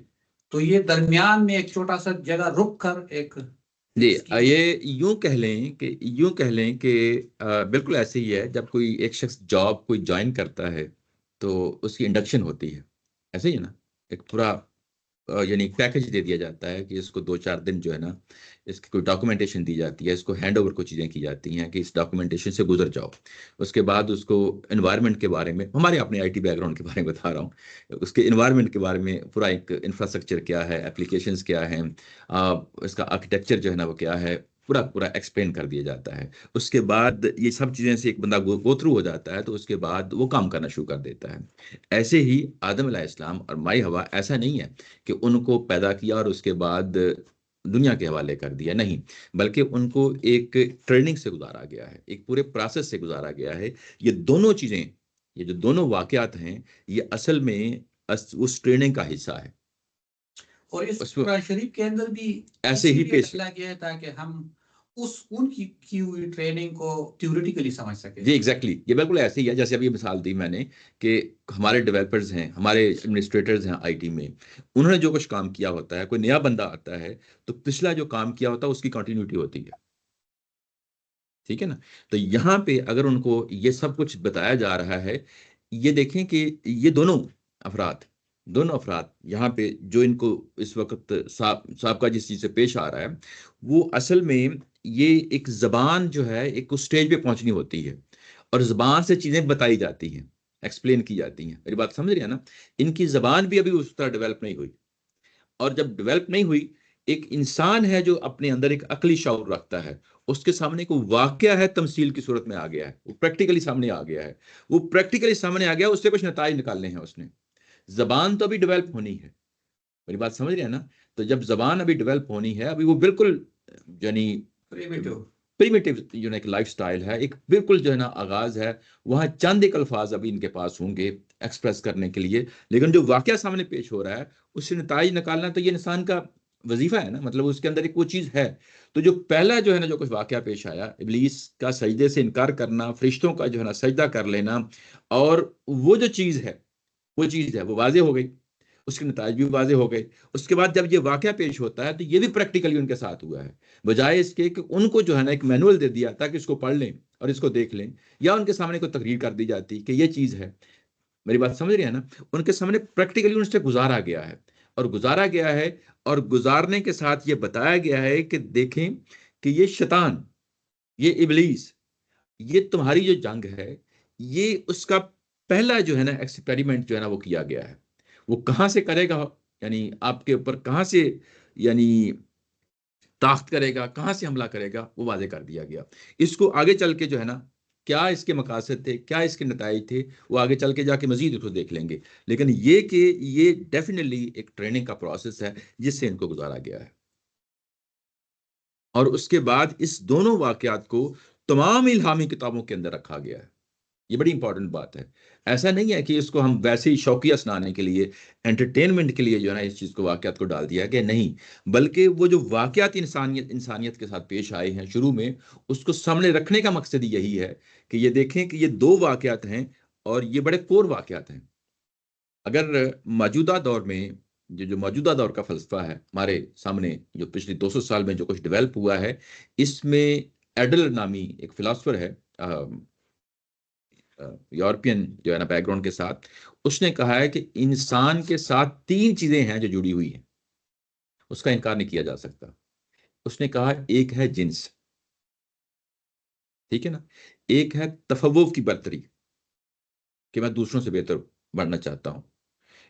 تو یہ درمیان میں ایک چھوٹا سا جگہ رک کر ایک جی اس کی یہ یوں کہہ لیں کہ بالکل ایسے ہی ہے. جب کوئی ایک شخص جاب کوئی جوائن کرتا ہے تو اس کی انڈکشن ہوتی ہے. ایسے ہی ہے نا، ایک پورا یعنی پیکج دے دیا جاتا ہے کہ اس کو 2-4 دن جو ہے نا اس کی کوئی ڈاکومنٹیشن دی جاتی ہے، اس کو ہینڈ اوور کو چیزیں کی جاتی ہیں کہ اس ڈاکومنٹیشن سے گزر جاؤ. اس کے بعد اس کو انوائرمنٹ کے بارے میں، ہمارے اپنے آئی ٹی بیک گراؤنڈ کے بارے میں بتا رہا ہوں، اس کے انوائرمنٹ کے بارے میں پورا ایک انفراسٹرکچر کیا ہے، اپلیکیشنز کیا ہیں، اس کا آرکیٹیکچر جو ہے نا وہ کیا ہے، پورا ایکسپلین کر دیا جاتا ہے. اس کے بعد یہ سب چیزیں سے ایک بندہ گو تھرو ہو جاتا ہے تو اس کے بعد وہ کام کرنا شروع کر دیتا ہے. ایسے ہی آدم علیہ السلام اور مائی ہوا ایسا نہیں ہے کہ ان کو پیدا کیا اور اس کے بعد دنیا کے حوالے کر دیا، نہیں، بلکہ ان کو ایک ٹریننگ سے گزارا گیا ہے، ایک پورے پروسیس سے گزارا گیا ہے. یہ دونوں چیزیں، یہ جو دونوں واقعات ہیں، یہ اصل میں اس ٹریننگ کا حصہ ہے. اور اس اس میں قرآن شریف کے اندر بھی ایسے اسی ہی لیے پیش. ڈالا گیا ہے تاکہ ہم ان کی ہوئی ٹریننگ کو تھیوریٹیکلی سمجھ سکیں. جی ایگزیکٹلی یہ بالکل ایسے ہی ہے جیسے ابھی مثال دی میں نے کہ ہمارے ڈیولپرز ہیں، ہمارے ایڈمنسٹریٹرز ہیں آئی ٹی میں، انہوں نے جو کچھ کام کیا ہوتا ہے، کوئی نیا بندہ آتا ہے تو پچھلا جو کام کیا ہوتا ہے اس کی کنٹینیوٹی ہوتی ہے. ٹھیک ہے نا. تو یہاں پہ اگر ان کو یہ سب کچھ بتایا جا رہا ہے، یہ دیکھیں کہ یہ دونوں افراد یہاں پہ جو ان کو اس وقت سابقہ جس چیز سے پیش آ رہا ہے، وہ اصل میں یہ ایک زبان جو ہے ایک اسٹیج پہ پہنچنی ہوتی ہے، اور زبان سے چیزیں بتائی جاتی ہیں، ایکسپلین کی جاتی ہیں. میری بات سمجھ رہے ہیں نا؟ ان کی زبان بھی ابھی اس طرح ڈیولپ نہیں ہوئی، اور جب ڈیولپ نہیں ہوئی، ایک انسان ہے جو اپنے اندر ایک عقلی شعور رکھتا ہے، اس کے سامنے کوئی واقعہ ہے تمثیل کی صورت میں آ گیا ہے، وہ پریکٹیکلی سامنے آ گیا ہے، اس سے کچھ نتائج نکالنے ہیں اس نے. زبان تو ابھی ڈیولپ ہونی ہے. میری بات سمجھ رہے ہیں نا؟ تو جب زبان ابھی ڈیولپ ہونی ہے، ابھی وہ بالکل یعنی پریمیٹیو جو ہے ایک لائف سٹائل ہے، ایک بالکل جو ہے نا آغاز ہے، وہاں چند ایک الفاظ ابھی ان کے پاس ہوں گے ایکسپریس کرنے کے لیے، لیکن جو واقعہ سامنے پیش ہو رہا ہے اس سے نتائج نکالنا تو یہ انسان کا وظیفہ ہے نا. مطلب اس کے اندر ایک وہ چیز ہے. تو جو پہلا جو ہے نا جو کچھ واقعہ پیش آیا، ابلیس کا سجدے سے انکار کرنا، فرشتوں کا جو ہے نا سجدہ کر لینا، اور وہ جو چیز ہے وہ واضح ہو گئی، اس کے نتائج بھی واضح ہو گئے. اس کے بعد جب یہ واقعہ پیش ہوتا ہے تو یہ بھی پریکٹیکلی ان کے ساتھ ہوا ہے، بجائے اس کے کہ ان کو جو ہے نا ایک مینول دے دیا تاکہ اس کو پڑھ لیں اور اس کو دیکھ لیں، یا ان کے سامنے کوئی تقریر کر دی جاتی کہ یہ چیز ہے. میری بات سمجھ رہے ہیں نا؟ ان کے سامنے پریکٹیکلی ان سے گزارا گیا ہے، اور گزارنے کے ساتھ یہ بتایا گیا ہے کہ دیکھیں کہ یہ شیطان، یہ ابلیس، یہ تمہاری جو جنگ ہے، یہ اس کا پہلا جو ہے نا ایکسپیریمنٹ جو ہے نا وہ کیا گیا ہے. وہ کہاں سے کرے گا، یعنی آپ کے اوپر کہاں سے یعنی طاقت کرے گا، کہاں سے حملہ کرے گا، وہ واضح کر دیا گیا. اس کو آگے چل کے جو ہے نا کیا اس کے مقاصد تھے، کیا اس کے نتائج تھے، وہ آگے چل کے جا کے مزید اس کو دیکھ لیں گے. لیکن یہ کہ یہ ڈیفینیٹلی ایک ٹریننگ کا پروسیس ہے جس سے ان کو گزارا گیا ہے. اور اس کے بعد اس دونوں واقعات کو تمام الہامی کتابوں کے اندر رکھا گیا ہے. یہ بڑی امپورٹنٹ بات ہے. ایسا نہیں ہے کہ اس کو ہم ویسے ہی شوقیہ سنانے کے لیے، انٹرٹینمنٹ کے لیے جو ہے نا اس چیز کو، واقعات کو ڈال دیا کہ نہیں، بلکہ وہ جو واقعات انسانیت کے ساتھ پیش آئے ہیں شروع میں، اس کو سامنے رکھنے کا مقصد یہی ہے کہ یہ دیکھیں کہ یہ دو واقعات ہیں اور یہ بڑے کور واقعات ہیں. اگر موجودہ دور میں جو موجودہ دور کا فلسفہ ہے ہمارے سامنے، جو پچھلی 200 سال میں جو کچھ ڈیولپ ہوا ہے، اس میں ایڈلر نامی ایک فلاسفر ہے، یورپین جو ہے نا بیک گراؤنڈ کے ساتھ، اس نے کہا ہے کہ انسان کے ساتھ 3 چیزیں ہیں جو جڑی ہوئی ہیں، اس کا انکار نہیں کیا جا سکتا. اس نے کہا ایک ہے جنس، ٹھیک ہے نا، ایک ہے تفوق کی برتری، کہ میں دوسروں سے بہتر بننا چاہتا ہوں.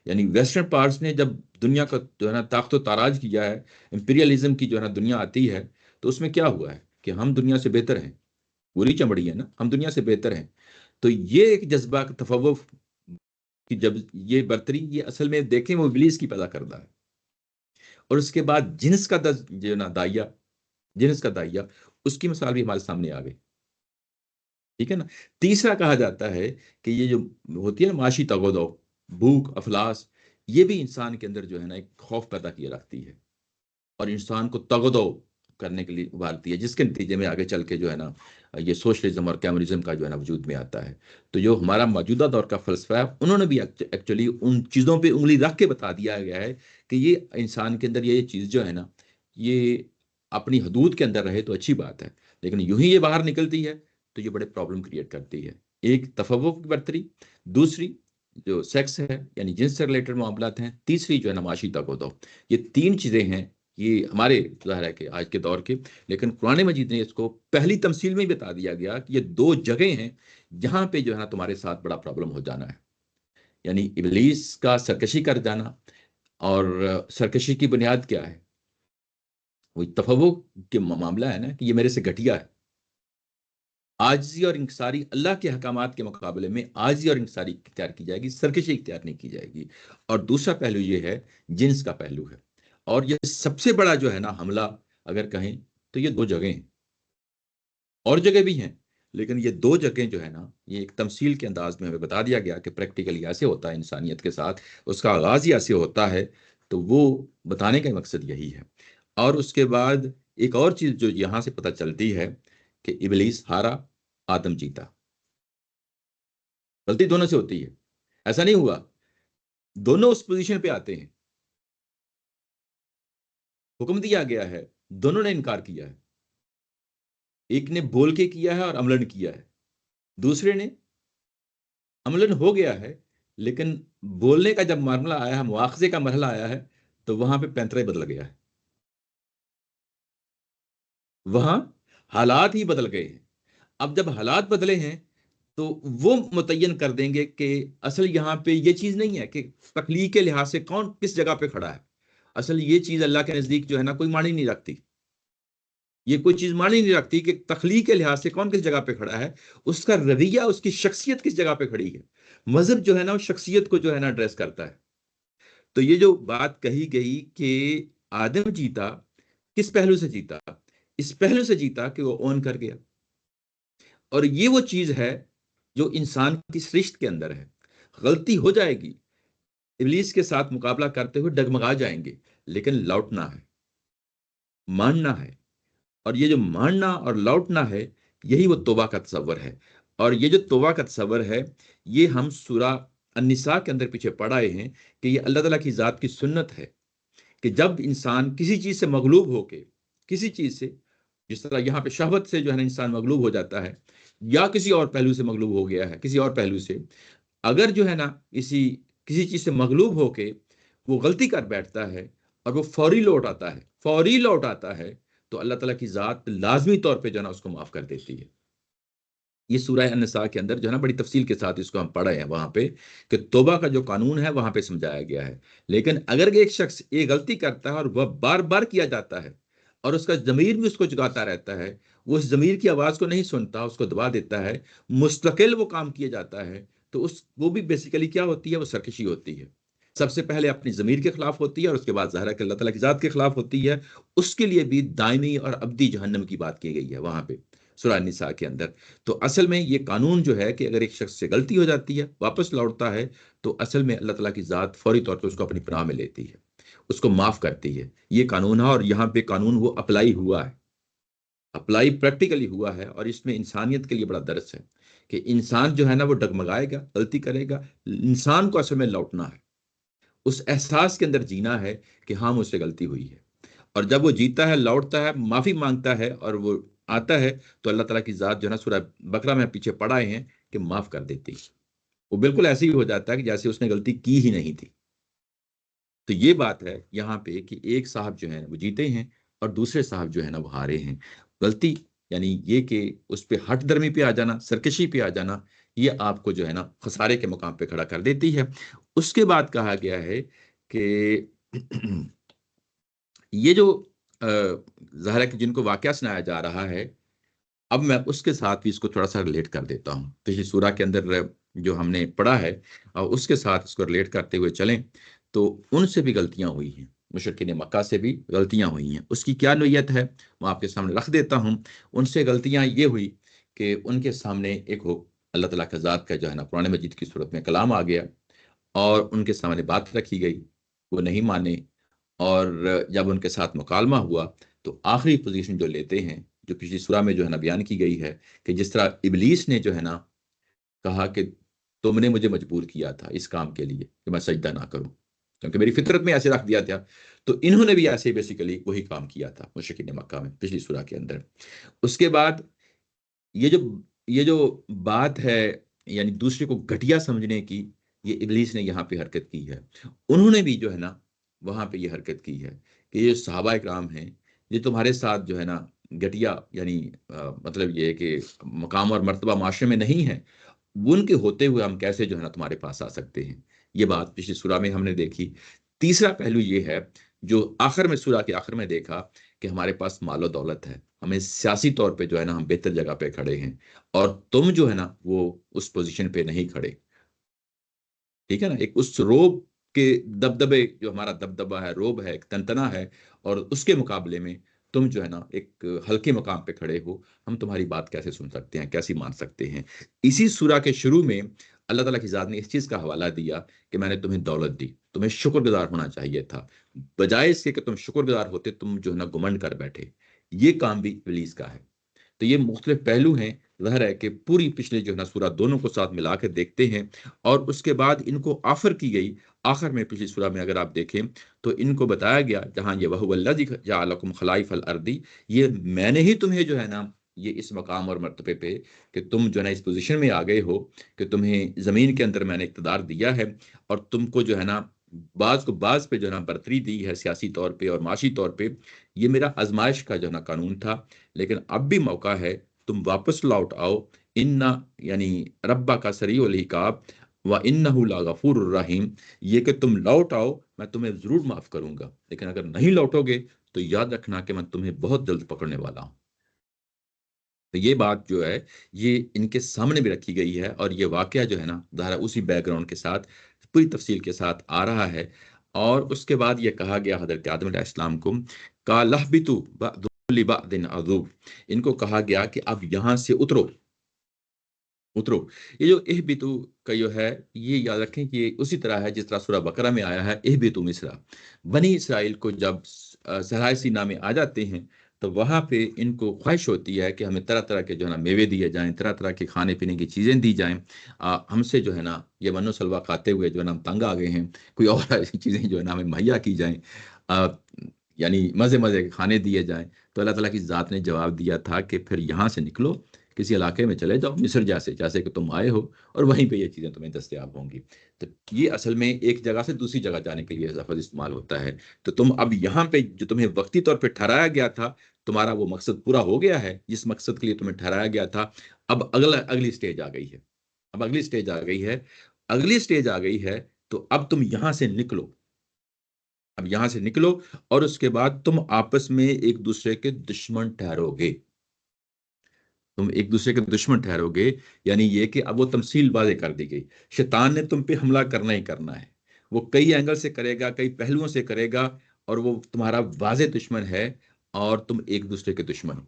یعنی ویسٹرن پارٹس نے جب دنیا کا جو ہے نا طاقت و تاراج کیا ہے، امپیریلزم کی جو ہے نا دنیا آتی ہے، تو اس میں کیا ہوا ہے کہ ہم دنیا سے بہتر ہیں، پوری چمڑی ہے نا، ہم دنیا سے بہتر ہیں. تو یہ ایک جذبہ تفوق کی جب یہ برتری، یہ اصل میں دیکھیں وہ ابلیس کی پیدا کردہ ہے. اور اس کے بعد جنس کا جو نا دائیا، اس کی مثال بھی ہمارے سامنے آ گئی. ٹھیک ہے نا. تیسرا کہا جاتا ہے کہ یہ جو ہوتی ہے نا معاشی تغودو، بھوک، افلاس، یہ بھی انسان کے اندر جو ہے نا ایک خوف پیدا کیے رکھتی ہے اور انسان کو تغودو کرنے کے لیے ابھارتی ہے، جس کے نتیجے میں آگے چل کے جو ہے نا یہ سوشلزم اور کیمرزم کا جو ہے نا وجود میں آتا ہے. تو جو ہمارا موجودہ دور کا فلسفہ ہے، انہوں نے بھی ایکچولی ان چیزوں پہ انگلی رکھ کے بتا دیا گیا ہے کہ یہ انسان کے اندر یہ چیز جو ہے نا، یہ اپنی حدود کے اندر رہے تو اچھی بات ہے، لیکن یوں ہی یہ باہر نکلتی ہے تو یہ بڑے پرابلم کریٹ کرتی ہے. ایک تفوق کی برتری، دوسری جو سیکس ہے یعنی جنس سے ریلیٹڈ معاملات ہیں، تیسری جو ہے نا معاشی تغودو. یہ 3 چیزیں ہیں، یہ ہمارے ظاہر ہے کہ آج کے دور کے، لیکن قرآن مجید نے اس کو پہلی تمثیل میں بتا دیا گیا کہ یہ 2 جگہیں ہیں جہاں پہ جو ہے نا تمہارے ساتھ بڑا پرابلم ہو جانا ہے. یعنی ابلیس کا سرکشی کر جانا، اور سرکشی کی بنیاد کیا ہے؟ وہ تفوق کے معاملہ ہے نا کہ یہ میرے سے گھٹیا ہے. عاجزی اور انکساری، اللہ کے حکامات کے مقابلے میں عاجزی اور انکساری اختیار کی جائے گی، سرکشی اختیار نہیں کی جائے گی. اور دوسرا پہلو یہ ہے جنس کا پہلو ہے. اور یہ سب سے بڑا جو ہے نا حملہ اگر کہیں تو یہ 2 جگہیں ہیں، اور جگہ بھی ہیں، لیکن یہ 2 جگہیں جو ہے نا، یہ ایک تمثیل کے انداز میں ہمیں بتا دیا گیا کہ پریکٹیکلی ایسے ہوتا ہے انسانیت کے ساتھ، اس کا آغاز ہی ایسے ہوتا ہے. تو وہ بتانے کا مقصد یہی ہے. اور اس کے بعد ایک اور چیز جو یہاں سے پتہ چلتی ہے کہ ابلیس ہارا، آدم جیتا. غلطی دونوں سے ہوتی ہے، ایسا نہیں ہوا، دونوں اس پوزیشن پہ آتے ہیں، حکم دیا گیا ہے، دونوں نے انکار کیا ہے. ایک نے بول کے کیا ہے اور عملاً کیا ہے، دوسرے نے عملاً ہو گیا ہے لیکن بولنے کا جب مرحلہ آیا ہے، مواخذے کا مرحلہ آیا ہے، تو وہاں پہ پینترے بدل گیا ہے، وہاں حالات ہی بدل گئے ہیں۔ اب جب حالات بدلے ہیں تو وہ متعین کر دیں گے کہ اصل یہاں پہ یہ چیز نہیں ہے کہ تخلیق کے لحاظ سے کون کس جگہ پہ کھڑا ہے، اصل یہ چیز اللہ کے نزدیک جو ہے نا کوئی معنی نہیں رکھتی، یہ کوئی چیز معنی نہیں رکھتی کہ تخلیق کے لحاظ سے کون کس جگہ پہ کھڑا ہے، اس کا رویہ، اس کی شخصیت کس جگہ پہ کھڑی ہے۔ مذہب جو ہے نا وہ شخصیت کو جو ہے نا ایڈریس کرتا ہے۔ تو یہ جو بات کہی گئی کہ آدم جیتا، کس پہلو سے جیتا؟ اس پہلو سے جیتا کہ وہ اون کر گیا، اور یہ وہ چیز ہے جو انسان کی سرشت کے اندر ہے۔ غلطی ہو جائے گی، ابلیس کے ساتھ مقابلہ کرتے ہوئے ڈگمگا جائیں گے، لیکن لوٹنا ہے، ماننا ہے، اور یہ جو ماننا اور لوٹنا ہے یہی وہ توبہ کا تصور ہے۔ اور یہ جو توبہ کا تصور ہے یہ ہم سورہ النساء کے اندر پیچھے پڑھ آئے ہیں کہ یہ اللہ تعالیٰ کی ذات کی سنت ہے کہ جب انسان کسی چیز سے مغلوب ہو کے، کسی چیز سے، جس طرح یہاں پہ شہوت سے جو ہے نا انسان مغلوب ہو جاتا ہے، یا کسی اور پہلو سے مغلوب ہو گیا ہے، کسی اور پہلو سے، اگر جو ہے نا کسی چیز سے مغلوب ہو کے وہ غلطی کر بیٹھتا ہے اور وہ فوری لوٹ آتا ہے تو اللہ تعالیٰ کی ذات لازمی طور پہ جو ہے نا اس کو معاف کر دیتی ہے۔ یہ سورہ النساء کے اندر جو ہے نا بڑی تفصیل کے ساتھ اس کو ہم پڑھے ہیں وہاں پہ کہ توبہ کا جو قانون ہے وہاں پہ سمجھایا گیا ہے۔ لیکن اگر ایک شخص یہ غلطی کرتا ہے اور وہ بار بار کیا جاتا ہے اور اس کا ضمیر بھی اس کو جگاتا رہتا ہے، وہ اس ضمیر کی آواز کو نہیں سنتا، اس کو دبا دیتا ہے، مستقل وہ کام کیا جاتا ہے، تو وہ بھی بیسیکلی کیا ہوتی ہے؟ وہ سرکشی ہوتی ہے۔ سب سے پہلے اپنی ضمیر کے خلاف ہوتی ہے اور اس کے بعد ظاہر ہے کہ اللہ تعالیٰ کی ذات کے خلاف ہوتی ہے۔ اس کے لیے بھی دائمی اور ابدی جہنم کی بات کی گئی ہے وہاں پہ سورہ النساء کے اندر۔ تو اصل میں یہ قانون جو ہے کہ اگر ایک شخص سے غلطی ہو جاتی ہے، واپس لوٹتا ہے، تو اصل میں اللہ تعالیٰ کی ذات فوری طور پر اس کو اپنی پناہ میں لیتی ہے، اس کو معاف کرتی ہے۔ یہ قانون ہے، اور یہاں پہ قانون وہ اپلائی ہوا ہے، اپلائی پریکٹیکلی ہوا ہے، اور اس میں انسانیت کے لیے بڑا درس ہے کہ انسان جو ہے نا وہ ڈگمگائے گا، غلطی کرے گا، انسان کو اصل میں لوٹنا ہے، اس احساس کے اندر جینا ہے کہ ہاں مجھ سے غلطی ہوئی ہے، اور جب وہ جیتا ہے، لوٹتا ہے، معافی مانگتا ہے اور وہ آتا ہے، تو اللہ تعالیٰ کی ذات جو ہے نا سورہ بقرہ میں پیچھے پڑھائے ہیں کہ معاف کر دیتی ہے۔ وہ بالکل ایسے ہی ہو جاتا ہے کہ جیسے اس نے غلطی کی ہی نہیں تھی۔ تو یہ بات ہے یہاں پہ کہ ایک صاحب جو ہیں وہ جیتے ہیں اور دوسرے صاحب جو ہے نا وہ ہارے ہیں۔ غلطی یعنی یہ کہ اس پہ ہٹ درمی پہ آ جانا، سرکشی پہ آ جانا، یہ آپ کو جو ہے نا خسارے کے مقام پہ کھڑا کر دیتی ہے۔ اس کے بعد کہا گیا ہے کہ یہ جو ظاہر ہے کہ جن کو واقعہ سنایا جا رہا ہے، اب میں اس کے ساتھ بھی اس کو تھوڑا سا ریلیٹ کر دیتا ہوں۔ پچھلی سورہ کے اندر جو ہم نے پڑھا ہے اور اس کے ساتھ اس کو ریلیٹ کرتے ہوئے چلیں، تو ان سے بھی غلطیاں ہوئی ہیں، مشرکین مکہ سے بھی غلطیاں ہوئی ہیں۔ اس کی کیا نوعیت ہے وہ آپ کے سامنے رکھ دیتا ہوں۔ ان سے غلطیاں یہ ہوئی کہ ان کے سامنے ایک اللہ تعالیٰ کا ذات کا جو ہے نا قرآن مجید کی صورت میں کلام آ گیا اور ان کے سامنے بات رکھی گئی، وہ نہیں مانے، اور جب ان کے ساتھ مکالمہ ہوا تو آخری پوزیشن جو لیتے ہیں، جو پچھلی سورہ میں جو ہے نا بیان کی گئی ہے کہ جس طرح ابلیس نے جو ہے نا کہا کہ تم نے مجھے مجبور کیا تھا اس کام کے لیے کہ میں سجدہ نہ کروں، کیونکہ میری فطرت میں ایسے رکھ دیا تھا، تو انہوں نے بھی ایسے بیسیکلی وہی کام کیا تھا مشرکین مکہ میں پچھلی سورہ کے اندر۔ اس کے بعد یہ جو بات ہے یعنی دوسرے کو گھٹیا سمجھنے کی، یہ ابلیس نے یہاں پہ حرکت کی ہے۔ انہوں نے بھی جو ہے نا وہاں پہ یہ حرکت کی ہے کہ یہ صحابہ اکرام ہیں، یہ تمہارے ساتھ جو ہے نا گھٹیا، یعنی مطلب یہ کہ مقام اور مرتبہ معاشرے میں نہیں ہے، ان کے ہوتے ہوئے ہم کیسے جو ہے نا تمہارے پاس آ سکتے ہیں۔ یہ بات پچھلی سورہ میں ہم نے دیکھی۔ تیسرا پہلو یہ ہے جو آخر میں سورہ کے آخر میں دیکھا کہ ہمارے پاس مال و دولت ہے، ہمیں سیاسی طور پہ جو ہے نا ہم بہتر جگہ پہ کھڑے ہیں، اور تم جو ہے نا وہ اس پوزیشن پہ نہیں کھڑے، ٹھیک ہے نا۔ ایک اس روب کے دبدبے، جو ہمارا دبدبا ہے، روب ہے، ایک تنتنا ہے، اور اس کے مقابلے میں تم جو ہے نا ایک ہلکے مقام پہ کھڑے ہو، ہم تمہاری بات کیسے سن سکتے ہیں، کیسی مان سکتے ہیں۔ اسی سورہ کے شروع میں اللہ تعالیٰ کی ذات نے اس چیز کا حوالہ دیا کہ میں نے تمہیں دولت دی، تمہیں شکر گزار ہونا چاہیے تھا، بجائے اس کے کہ تم شکر گزار ہوتے تم جو ہے نا گمنڈ کر بیٹھے۔ یہ کام بھی ابلیس کا ہے۔ تو یہ مختلف پہلو ہیں، ظاہر ہے کہ پوری پچھلے جو ہے نا سورہ دونوں کو ساتھ ملا کے دیکھتے ہیں، اور اس کے بعد ان کو آفر کی گئی آخر میں پچھلی سورہ میں اگر آپ دیکھیں تو ان کو بتایا گیا جہاں یہ وَهُوَ الَّذِي جَعَلَكُمْ خَلَائِفَ الْأَرْضِ، یہ میں نے ہی تمہیں جو ہے نا یہ اس مقام اور مرتبے پہ کہ تم جو ہے نا اس پوزیشن میں آ گئے ہو کہ تمہیں زمین کے اندر میں نے اقتدار دیا ہے، اور تم کو جو ہے نا بعض پہ جو ہے نا برتری دی ہے سیاسی طور پہ اور معاشی طور پہ. یہ میرا آزمائش کا جو ہے نا قانون تھا، لیکن اب بھی موقع ہے تم واپس لوٹ آؤ. انا یعنی ربا کا سریع العقاب و انہ لغفور الرحیم، یہ کہ تم لوٹ آؤ میں تمہیں ضرور معاف کروں گا، لیکن اگر نہیں لوٹو گے تو یاد رکھنا کہ میں تمہیں بہت جلد پکڑنے والا ہوں. تو یہ بات جو ہے یہ ان کے سامنے بھی رکھی گئی ہے، اور یہ واقعہ جو ہے نا ظاہر اسی بیک گراؤنڈ کے ساتھ پوری تفصیل کے ساتھ آ رہا ہے. اور اس کے بعد یہ کہا گیا حضرت آدم علیہ السلام کو قال اهبطوا بعضكم لبعض عدو، ان کو کہا گیا کہ اب یہاں سے اترو. یہ جو اہبتو کا جو ہے یہ یاد رکھیں کہ یہ اسی طرح ہے جس طرح سورہ بقرہ میں آیا ہے اہبتو مصر. بنی اسرائیل کو جب صحرائے سینا میں آ جاتے ہیں تو وہاں پہ ان کو خواہش ہوتی ہے کہ ہمیں طرح طرح کے جو ہے نا میوے دیے جائیں، طرح طرح کے کھانے پینے کی چیزیں دی جائیں. ہم سے جو ہے نا یہ من و سلوا کھاتے ہوئے جو ہے نا ہم تنگ آ گئے ہیں، کوئی اور ایسی چیزیں جو ہے نا ہمیں مہیا کی جائیں، یعنی مزے کے کھانے دیے جائیں. تو اللہ تعالیٰ کی ذات نے جواب دیا تھا کہ پھر یہاں سے نکلو، کسی علاقے میں چلے جاؤ مصر جیسے کہ تم آئے ہو، اور وہیں پہ یہ چیزیں تمہیں دستیاب ہوں گی. تو یہ اصل میں ایک جگہ سے دوسری جگہ جانے کے لیے لفظ استعمال ہوتا ہے. تو تم اب یہاں پہ جو تمہیں وقتی طور پہ ٹھہرایا گیا تھا، تمہارا وہ مقصد پورا ہو گیا ہے جس مقصد کے لیے تمہیں ٹھہرایا گیا تھا. اب اگلی سٹیج آ گئی ہے. اگلی سٹیج آ گئی ہے تو اب تم یہاں سے نکلو. اور اس کے بعد تم آپس میں ایک دوسرے کے دشمن ٹھہرو گے. یعنی یہ کہ اب وہ تمثیل واضح کر دی گئی. شیطان نے تم پہ حملہ کرنا ہی کرنا ہے، وہ کئی اینگل سے کرے گا، کئی پہلوؤں سے کرے گا، اور وہ تمہارا واضح دشمن ہے اور تم ایک دوسرے کے دشمن ہو.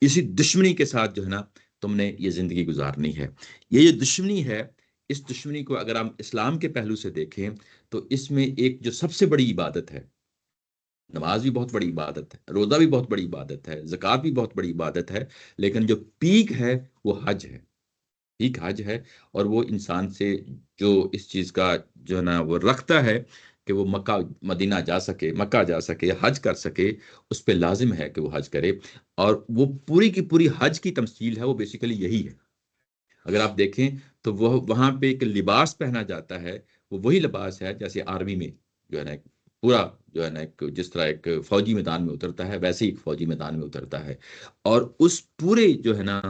اسی دشمنی کے ساتھ جو ہے نا تم نے یہ زندگی گزارنی ہے. یہ دشمنی ہے، اس دشمنی کو اگر ہم اسلام کے پہلو سے دیکھیں تو اس میں ایک جو سب سے بڑی عبادت ہے، نماز بھی بہت بڑی عبادت ہے، روزہ بھی بہت بڑی عبادت ہے، زکوٰۃ بھی بہت بڑی عبادت ہے، لیکن جو پیک ہے وہ حج ہے. اور وہ انسان سے جو اس چیز کا جو ہے نا وہ رکھتا ہے کہ وہ مدینہ جا سکے، حج کر سکے، اس پہ لازم ہے کہ وہ حج کرے. اور وہ پوری کی پوری حج کی تمثیل ہے، وہ بیسیکلی یہی ہے. اگر آپ دیکھیں تو وہ وہاں پہ ایک لباس پہنا جاتا ہے، وہ وہی لباس ہے جیسے آرمی میں جو ہے نا پورا جو ہے نا جس طرح ایک فوجی میدان میں اترتا ہے ویسے ایک فوجی میدان میں اترتا ہے. اور اس پورے جو ہے نا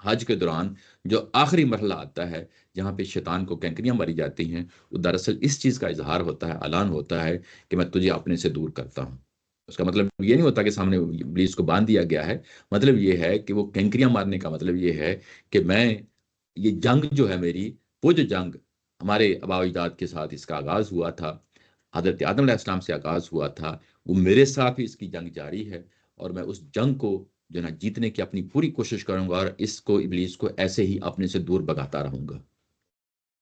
حج کے دوران جو آخری مرحلہ آتا ہے جہاں پہ شیطان کو کینکریاں ماری جاتی ہیں، وہ دراصل اس چیز کا اظہار ہوتا ہے، اعلان ہوتا ہے کہ میں تجھے اپنے سے دور کرتا ہوں. اس کا مطلب یہ نہیں ہوتا کہ سامنے ابلیس کو باندھ دیا گیا ہے. مطلب یہ ہے کہ وہ کینکریاں مارنے کا مطلب یہ ہے کہ میں یہ جنگ جو ہے میری، وہ جو جنگ ہمارے آباء و اجداد کے ساتھ اس کا آغاز ہوا تھا، حضرت آدم علیہ السلام سے آغاز ہوا تھا، وہ میرے ساتھ بھی اس کی جنگ جاری ہے. اور میں اس جنگ کو جو نا جیتنے کی اپنی پوری کوشش کروں گا، اور اس کو ابلیس کو ایسے ہی اپنے سے دور بھگاتا رہوں گا،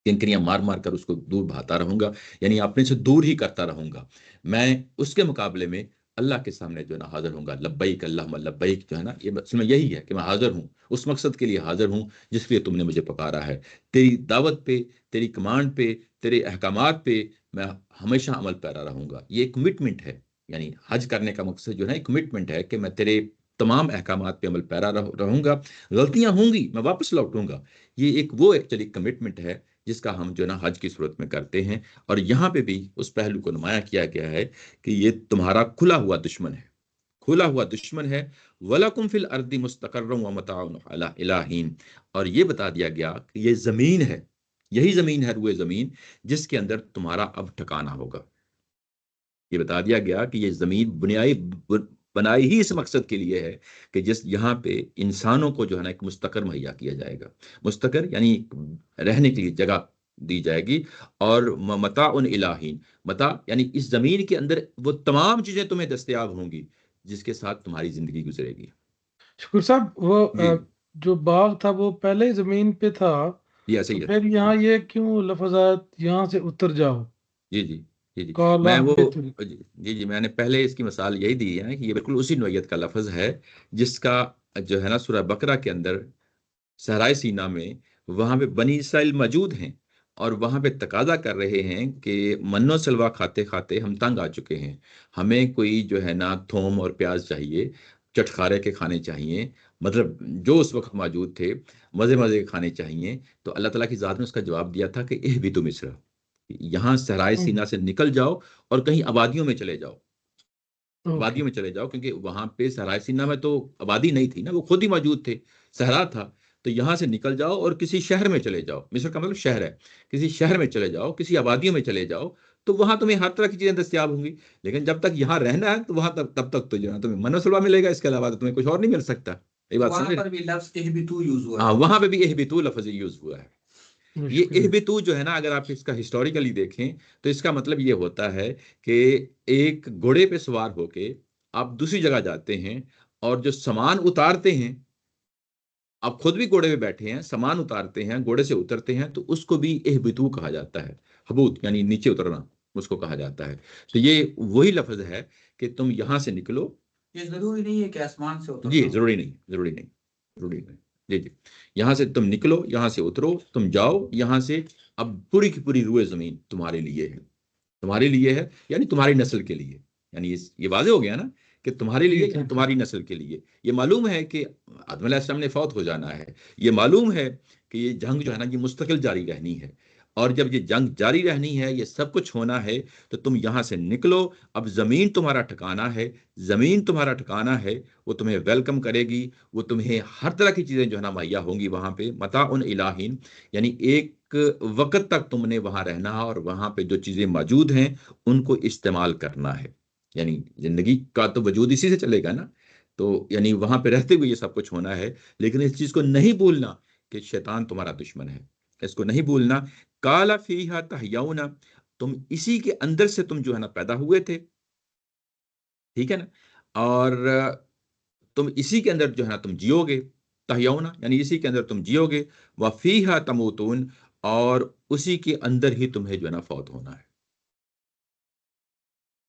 کنکریاں مار کر اس کو دور بھاتا رہوں گا، یعنی اپنے سے دور ہی کرتا رہوں گا. میں اس کے مقابلے میں اللہ کے سامنے جو ہے نا حاضر ہوں گا. لبیک اللہم لبیک جو ہے نا یہ اصل میں یہی ہے کہ میں حاضر ہوں، اس مقصد کے لیے حاضر ہوں جس کے لیے تم نے مجھے پکارا ہے. تیری دعوت پہ، تیری کمانڈ پہ، تیرے احکامات پہ میں ہمیشہ عمل پیرا رہوں گا. یہ ایک کمٹمنٹ ہے، یعنی حج کرنے کا مقصد جو ہے ایک کمٹمنٹ ہے کہ میں تیرے تمام احکامات پہ عمل پیرا رہوں گا. غلطیاں ہوں گی میں واپس لوٹوں گا. یہ ایک وہ ایکچولی کمٹمنٹ ہے جس کا ہم جو نا حج کی صورت میں کرتے ہیں. اور یہاں پہ بھی اس پہلو کو نمایاں کیا گیا ہے کہ یہ تمہارا کھلا ہوا دشمن ہے. وَلَكُمْ فِي الْأَرْضِ مُسْتَقَرٌّ وَمَتَاعٌ إِلَىٰ حِينٍ. اور یہ بتا دیا گیا کہ یہ زمین ہے، یہی زمین ہے، روئے زمین جس کے اندر تمہارا اب ٹھکانا ہوگا. یہ بتا دیا گیا کہ یہ زمین بنائی ہی اس مقصد کے لیے ہے کہ یہاں پہ انسانوں کو جو ہے نا ایک مستقر مہیا کیا جائے گا. مستقر یعنی رہنے کے لیے جگہ دی جائے گی. اور متاع الہین، متاع یعنی اس زمین کے اندر وہ تمام چیزیں تمہیں دستیاب ہوں گی جس کے ساتھ تمہاری زندگی گزرے گی. شکر صاحب وہ جی جو باغ تھا وہ پہلے ہی زمین پہ تھا، جی ایسے تو ہی ہے. پھر یہاں یہ کیوں لفظات یہاں سے اتر جاؤ جی جی جی جی کالا میں وہ بتری؟ جی میں نے پہلے اس کی مثال یہی دی ہے کہ یہ بالکل اسی نوعیت کا لفظ ہے جس کا جو ہے نا سورہ بقرہ کے اندر صحرائے سینا میں وہاں پہ بنی اسرائیل موجود ہیں اور وہاں پہ تقاضا کر رہے ہیں کہ من و سلوا کھاتے کھاتے ہم تنگ آ چکے ہیں، ہمیں کوئی جو ہے نا تھوم اور پیاز چاہیے. چٹخارے کے کھانے چاہیے، مطلب جو اس وقت موجود تھے مزے مزے کے کھانے چاہیے، تو اللہ تعالیٰ کی ذات نے اس کا جواب دیا تھا کہ اہبطوا مصر، یہاں صحرائے سینا سے نکل جاؤ اور کہیں آبادیوں میں چلے جاؤ، اوکے آبادیوں میں چلے جاؤ، کیونکہ وہاں پہ صحرائے سینا میں تو آبادی نہیں تھی نا، وہ خود ہی موجود تھے، صحرا تھا، تو یہاں سے نکل جاؤ اور کسی شہر میں چلے جاؤ، مصر کا مطلب شہر ہے، کسی شہر میں چلے جاؤ، کسی آبادیوں میں چلے جاؤ، تو وہاں تمہیں ہر طرح کی چیزیں دستیاب ہوں گی، لیکن جب تک یہاں رہنا ہے تو وہاں تب تک تو جو ہے تمہیں من و سلوا ملے گا، اس کے علاوہ تو تمہیں کچھ اور نہیں مل سکتا، یہ تو بات وہاں سمجھ رہے؟ پر بھی لفظ اہبطوا یوز ہوا ہاں، ہے. وہاں پہ بھی اہبطوا لفظ یوز ہوا ہے۔ یہ مشکل ہے۔ اہبطوا جو ہے نا، اگر آپ اس کا ہسٹوریکلی دیکھیں تو اس کا مطلب یہ ہوتا ہے کہ ایک گھوڑے پہ سوار ہو کے آپ دوسری جگہ جاتے ہیں اور جو سامان اتارتے ہیں، آپ خود بھی گھوڑے پہ بیٹھے ہیں، سامان اتارتے ہیں، گھوڑے سے اترتے ہیں، تو اس کو بھی اہبطوا کہا جاتا ہے، حبوط یعنی نیچے اترنا، اس کو کہا جاتا ہے۔ تو یہ وہی لفظ ہے کہ تم یہاں سے نکلو۔ یہ ضروری نہیں ہے کہ آسمان سے اترنا جی ہو. ضروری نہیں، ضروری نہیں، ضروری نہیں، جی جی، یہاں سے تم نکلو، یہاں سے اترو، تم جاؤ یہاں سے، اب پوری کی پوری روئے زمین تمہارے لیے ہے، تمہارے لیے ہے، یعنی تمہاری نسل کے لیے، یعنی یہ واضح ہو گیا نا کہ تمہارے جی لیے یعنی تھینک یو۔ تمہاری نسل کے لیے۔ یہ معلوم ہے کہ آدم علیہ السلام نے فوت ہو جانا ہے، یہ معلوم ہے کہ یہ جنگ جو ہے نا یہ مستقل جاری رہنی ہے، اور جب یہ جنگ جاری رہنی ہے، یہ سب کچھ ہونا ہے، تو تم یہاں سے نکلو، اب زمین تمہارا ٹھکانہ ہے، زمین تمہارا ٹھکانہ ہے، وہ تمہیں ویلکم کرے گی، وہ تمہیں ہر طرح کی چیزیں جو ہے نا مہیا ہوں گی وہاں پہ، متاع الہین، یعنی ایک وقت تک تم نے وہاں رہنا ہے، اور وہاں پہ جو چیزیں موجود ہیں ان کو استعمال کرنا ہے، یعنی زندگی کا تو وجود اسی سے چلے گا نا، تو یعنی وہاں پہ رہتے ہوئے یہ سب کچھ ہونا ہے، لیکن اس چیز کو نہیں بھولنا کہ شیطان تمہارا دشمن ہے، اس کو نہیں بھولنا۔ کالا فیہا تحیون، تم اسی کے اندر سے تم جو ہے نا پیدا ہوئے تھے، ٹھیک ہے نا، اور تم اسی کے اندر جو ہے نا تم جیو گے، تحیون یعنی اسی کے اندر تم جیو گے، وفیہا تموتون، اور اسی کے اندر ہی تمہیں جو ہے نا فوت ہونا ہے،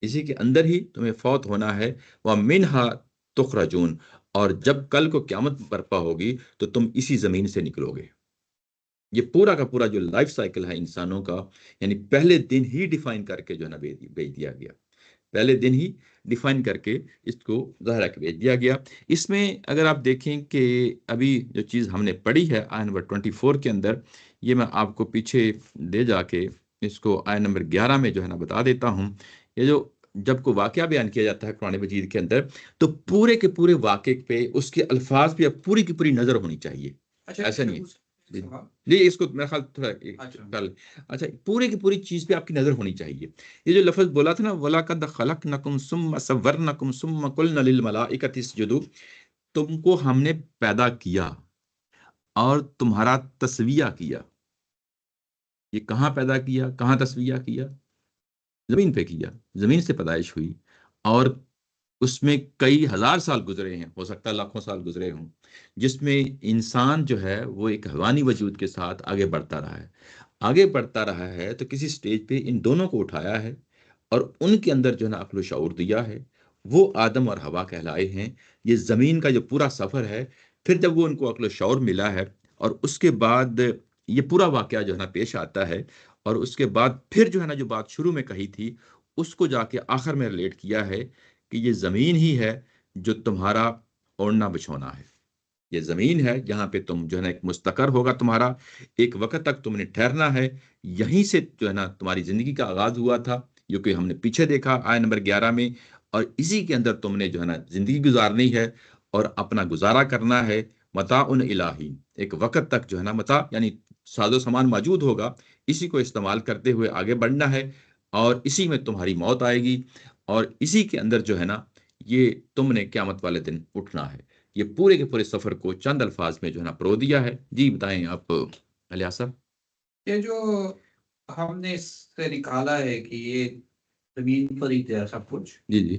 اسی کے اندر ہی تمہیں فوت ہونا ہے، وَمِنْهَا تُخْرَجُونَ، اور جب کل کو قیامت برپا ہوگی تو تم اسی زمین سے نکلو گے۔ یہ پورا کا پورا جو لائف سائیکل ہے انسانوں کا، یعنی پہلے دن ہی ڈیفائن کر کے جو ہے نا بھیج دیا گیا، پہلے دن ہی ڈیفائن کر کے اس کو ظاہرہ کے بھیج دیا گیا۔ اس میں اگر آپ دیکھیں کہ ابھی جو چیز ہم نے پڑھی ہے آیت نمبر 24 کے اندر، یہ میں آپ کو پیچھے دے جا کے اس کو آیت نمبر 11 میں جو ہے نا بتا دیتا ہوں۔ یہ جو جب کوئی واقعہ بیان کیا جاتا ہے قرآن مجید کے اندر، تو پورے کے پورے واقعے پہ اس کے الفاظ پہ پوری کی پوری نظر ہونی چاہیے، اچھا ایسا نہیں ہے۔ دوسرا جی سوال. جی، اس کو میرا خیال تھوڑا اچھا خیال، اچھا پورے کی پوری چیز پہ آپ کی نظر ہونی چاہیے۔ یہ جو لفظ بولا تھا نا، وَلَقَدْ خَلَقْنَكُمْ ثُمَّ صَوَّرْنَكُمْ ثُمَّ قُلْنَا لِلْمَلَائِكَةِ اسْجُدُوا، تم کو ہم نے پیدا کیا اور تمہارا تسویہ کیا۔ یہ کہاں پیدا کیا، کہاں تسویہ کیا؟ زمین پہ کیا، زمین سے پیدائش ہوئی، اور اس میں کئی ہزار سال گزرے ہیں، ہو سکتا ہے لاکھوں سال گزرے ہوں، جس میں انسان جو ہے وہ ایک حیوانی وجود کے ساتھ آگے بڑھتا رہا ہے، آگے بڑھتا رہا ہے، تو کسی سٹیج پہ ان دونوں کو اٹھایا ہے اور ان کے اندر جو ہے نا عقل و شعور دیا ہے، وہ آدم اور حوا کہلائے ہیں۔ یہ زمین کا جو پورا سفر ہے، پھر جب وہ ان کو عقل و شعور ملا ہے، اور اس کے بعد یہ پورا واقعہ جو ہے نا پیش آتا ہے، اور اس کے بعد پھر جو ہے نا جو بات شروع میں کہی تھی اس کو جا کے آخر میں ریلیٹ کیا ہے کہ یہ زمین ہی ہے جو تمہارا اوڑھنا بچھونا ہے، یہ زمین ہے جہاں پہ تم جو ہے نا ایک مستقر ہوگا تمہارا، ایک وقت تک تم نے ٹھہرنا ہے، یہیں سے جو ہے نا تمہاری زندگی کا آغاز ہوا تھا، جو کہ ہم نے پیچھے دیکھا آیت نمبر 11 میں، اور اسی کے اندر تم نے جو ہے نا زندگی گزارنی ہے اور اپنا گزارا کرنا ہے، متاع الہی، ایک وقت تک جو ہے نا متاع یعنی ساز و سامان موجود ہوگا، اسی کو استعمال کرتے ہوئے آگے بڑھنا ہے، اور اسی میں تمہاری موت آئے گی، اور اسی کے اندر جو ہے نا یہ تم نے قیامت والے دن اٹھنا ہے۔ یہ پورے کے پورے سفر کو چند الفاظ میں جو ہے نا پرو دیا ہے۔ جی بتائیں آپ علیہ صاحب۔ یہ جو ہم نے اس سے نکالا ہے کہ یہ زمین پر ہی تھا سب کچھ، جی جی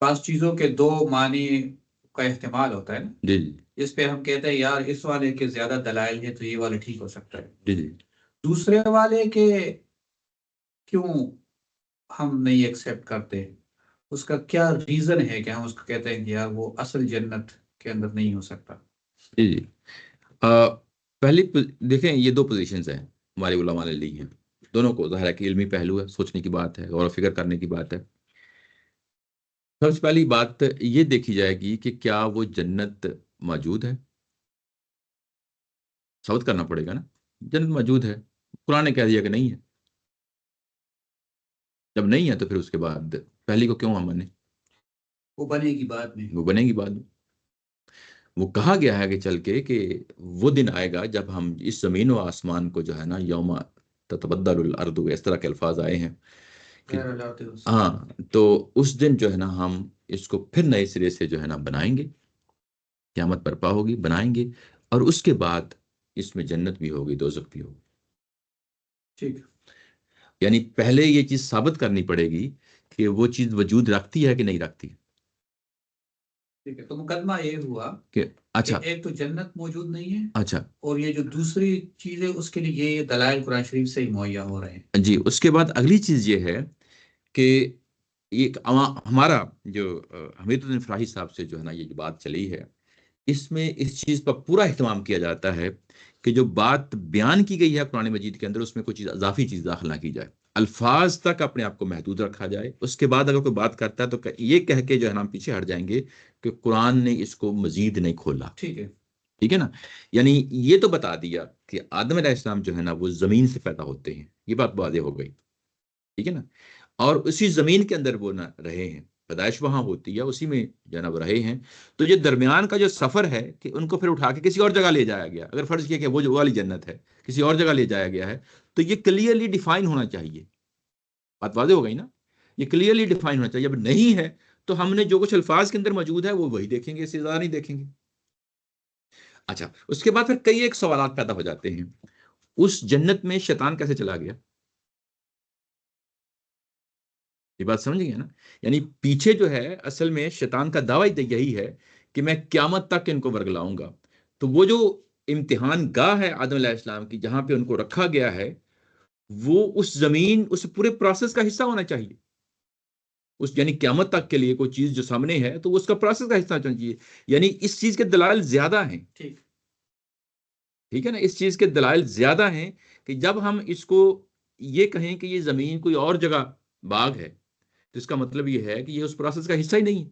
بعض چیزوں کے دو معنی کا احتمال ہوتا ہے نا، جی جی جس پہ ہم کہتے ہیں یار اس والے کے زیادہ دلائل ہے تو یہ والے ٹھیک ہو سکتا ہے، جی جی دوسرے والے کے کیوں ہم نہیں ایکسیپٹ کرتے، اس کا کیا ریزن ہے کہ ہم اس کو کہتے ہیں کہ یار وہ اصل جنت کے اندر نہیں ہو سکتا؟ جی جی پہلی دیکھیں، یہ دو پوزیشنز ہیں ہمارے علماء نے لی ہیں، دونوں کو ظاہر ہے کہ علمی پہلو ہے، سوچنے کی بات ہے، غور و فکر کرنے کی بات ہے۔ سب سے پہلی بات یہ دیکھی جائے گی کہ کیا وہ جنت موجود ہے. ثابت کرنا پڑے گا نا جنت موجود ہے. قرآن نے کہہ دیا کہ نہیں ہے. جب نہیں ہے تو پھر اس کے بعد پہلی کو کیوں ہم مانیں؟ وہ بنے گی بعد میں. وہ بنے گی بعد میں. وہ کہا گیا ہے کہ چل کے کہ وہ دن آئے گا جب ہم اس زمین و آسمان کو جو ہے نا یوم تتبدل الارض، اس طرح کے الفاظ آئے ہیں کہ غیر اللہ کے رسول. ہاں، تو اس دن جو ہے نا ہم اس کو پھر نئے سرے سے جو ہے نا بنائیں گے. قیامت برپا ہوگی، بنائیں گے، اور اس کے بعد اس میں جنت بھی ہوگی، دوزخ بھی ہوگی. ٹھیک یعنی پہلے یہ چیز ثابت کرنی پڑے گی کہ وہ چیز وجود رکھتی ہے کہ نہیں رکھتی. ٹھیک ہے. تو مقدمہ یہ ہوا کہ کہ اچھا ایک تو جنت موجود نہیں ہے، اچھا اور یہ جو دوسری چیز ہے اس کے لیے یہ دلائل قرآن شریف سے ہی مہیا ہو رہے ہیں. جی. اس کے بعد اگلی چیز یہ ہے کہ ایک ہمارا جو حمید الدین فراہی صاحب سے جو ہے نا یہ جو بات چلی ہے، اس میں اس چیز پر پورا اہتمام کیا جاتا ہے کہ جو بات بیان کی گئی ہے قرآن مجید کے اندر اس میں کوئی چیز اضافی چیز داخل نہ کی جائے. الفاظ تک اپنے آپ کو محدود رکھا جائے. اس کے بعد اگر کوئی بات کرتا ہے تو یہ کہہ کے جو ہے نا ہم پیچھے ہٹ جائیں گے کہ قرآن نے اس کو مزید نہیں کھولا. ٹھیک ہے. ٹھیک ہے نا. یعنی یہ تو بتا دیا کہ آدم علیہ السلام جو ہے نا وہ زمین سے پیدا ہوتے ہیں، یہ بات واضح ہو گئی. ٹھیک ہے نا. اور اسی زمین کے اندر وہ نہ رہے ہیں، پیدائش وہاں ہوتی ہے، اسی میں جو ہے نا وہ رہے ہیں. تو یہ درمیان کا جو سفر ہے کہ ان کو پھر اٹھا کے کسی اور جگہ لے جایا گیا، اگر فرض کیا کہ وہ جو والی جنت ہے کسی اور جگہ لے جایا گیا ہے، تو یہ کلیئرلی ڈیفائن ہونا چاہیے. بات واضح ہو گئی نا. یہ کلیئرلی ڈیفائن ہونا چاہیے. جب نہیں ہے تو ہم نے جو کچھ الفاظ کے اندر موجود ہے وہ وہی دیکھیں گے، اس سے زیادہ نہیں دیکھیں گے. اچھا. اس کے بعد پھر کئی ایک سوالات پیدا ہو جاتے ہیں. اس جنت میں شیطان کیسے چلا گیا؟ یہ بات سمجھ گئے نا. یعنی پیچھے جو ہے اصل میں شیطان کا دعویٰ یہی ہے کہ میں قیامت تک ان کو ورگلاؤں گا. تو وہ جو امتحان گاہ ہے آدم علیہ السلام کی جہاں پہ ان کو رکھا گیا ہے، وہ اس زمین اس پورے پروسیس کا حصہ ہونا چاہیے. اس یعنی قیامت تک کے لیے کوئی چیز جو سامنے ہے تو اس کا پروسیس کا حصہ ہونا چاہیے. یعنی اس چیز کے دلائل زیادہ ہیں. ٹھیک ٹھیک ہے نا. اس چیز کے دلائل زیادہ ہیں کہ جب ہم اس کو یہ کہیں کہ یہ زمین کوئی اور جگہ باغ ہے تو اس کا مطلب یہ ہے کہ یہ اس پروسیس کا حصہ ہی نہیں ہے.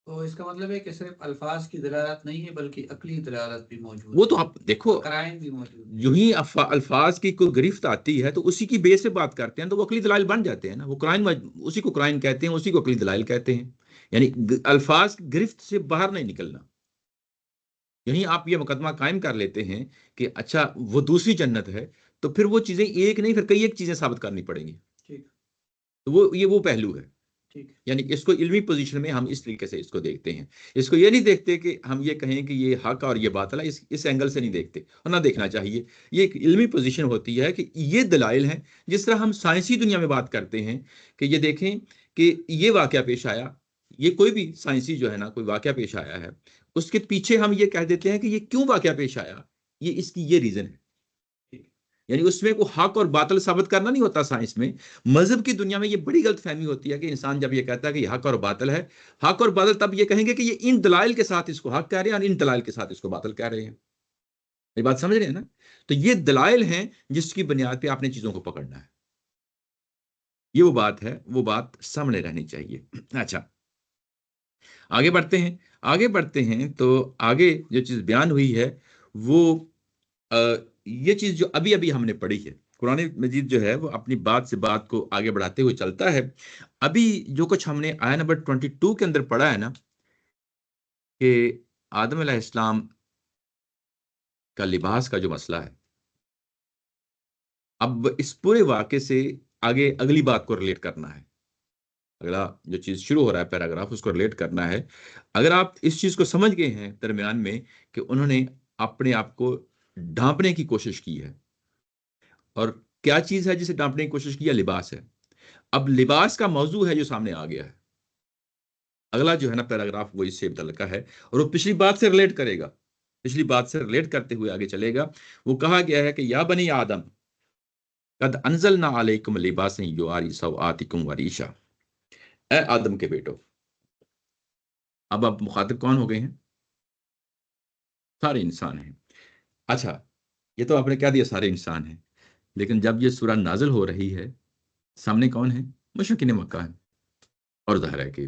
تو اس کا مطلب ہے کہ صرف الفاظ کی دلالت نہیں ہے بلکہ عقلی دلالت بھی موجود وہ ہے، تو آپ دیکھو قرائن بھی موجود ہے. یوں ہی الفاظ کی کوئی گرفت آتی ہے تو اسی کی بیس سے بات کرتے ہیں تو وہ عقلی دلائل بن جاتے ہیں نا. وہ قرآن اسی کو قرآن کہتے ہیں، اسی کو عقلی دلائل کہتے ہیں. یعنی الفاظ کی گرفت سے باہر نہیں نکلنا. یہیں آپ یہ مقدمہ قائم کر لیتے ہیں کہ اچھا وہ دوسری جنت ہے تو پھر وہ چیزیں ایک نہیں، پھر کئی ایک چیزیں ثابت کرنی پڑیں گی. ٹھیک تو یہ وہ پہلو ہے. ٹھیک یعنی اس کو علمی پوزیشن میں ہم اس طریقے سے اس کو دیکھتے ہیں. اس کو یہ نہیں دیکھتے کہ ہم یہ کہیں کہ یہ حق اور یہ باطل ہے، اس اینگل سے نہیں دیکھتے اور نہ دیکھنا چاہیے. یہ ایک علمی پوزیشن ہوتی ہے کہ یہ دلائل ہیں. جس طرح ہم سائنسی دنیا میں بات کرتے ہیں کہ یہ دیکھیں کہ یہ واقعہ پیش آیا، یہ کوئی بھی سائنسی جو ہے نا کوئی واقعہ پیش آیا ہے، اس کے پیچھے ہم یہ کہہ دیتے ہیں کہ یہ کیوں واقعہ پیش آیا، یہ اس کی یہ ریزن ہے. یعنی اس میں کوئی حق اور باطل ثابت کرنا نہیں ہوتا. سائنس میں مذہب کی دنیا میں یہ بڑی غلط فہمی ہوتی ہے کہ انسان جب یہ کہتا ہے کہ یہ حق اور باطل ہے، حق اور باطل تب یہ کہیں گے کہ یہ ان دلائل کے ساتھ اس کو حق کہہ رہے ہیں اور ان دلائل کے ساتھ اس کو باطل کہہ رہے ہیں. یہ بات سمجھ رہے ہیں نا. تو یہ دلائل ہیں جس کی بنیاد پہ آپ نے چیزوں کو پکڑنا ہے. یہ وہ بات ہے، وہ بات سامنے رہنی چاہیے. اچھا آگے بڑھتے ہیں تو آگے جو چیز بیان ہوئی ہے وہ یہ چیز جو ابھی ہم نے پڑھی ہے. قرآن مجید جو ہے وہ اپنی بات سے بات کو آگے بڑھاتے ہوئے چلتا ہے. ابھی جو کچھ ہم نے آیا نمبر 22 کے اندر پڑھا ہے نا کہ آدم علیہ السلام کا لباس کا جو مسئلہ ہے، اب اس پورے واقعے سے آگے اگلی بات کو ریلیٹ کرنا ہے. اگلا جو چیز شروع ہو رہا ہے پیراگراف اس کو ریلیٹ کرنا ہے. اگر آپ اس چیز کو سمجھ گئے ہیں درمیان میں کہ انہوں نے اپنے آپ کو ڈھانپنے کی کوشش کی ہے، اور کیا چیز ہے جسے ڈھانپنے کی کوشش کی ہے؟ لباس ہے. اب لباس کا موضوع ہے جو سامنے آ گیا ہے. اگلا جو ہے نا پیراگراف وہ اس سے متعلقہ ہے اور وہ پچھلی بات سے ریلیٹ کرے گا. پچھلی بات سے ریلیٹ کرتے ہوئے آگے چلے گا. وہ کہا گیا ہے کہ یا بنی آدم قد انزلنا علیکم لباسا یواری سوآتکم وریشا. اے آدم کے بیٹو. اب آپ مخاطب کون ہو گئے ہیں؟ سارے انسان ہیں. اچھا یہ تو آپ نے کہہ دیا سارے انسان ہیں، لیکن جب یہ سورہ نازل ہو رہی ہے سامنے کون ہے؟ مشرکین مکہ ہیں. اور ظاہر ہے کہ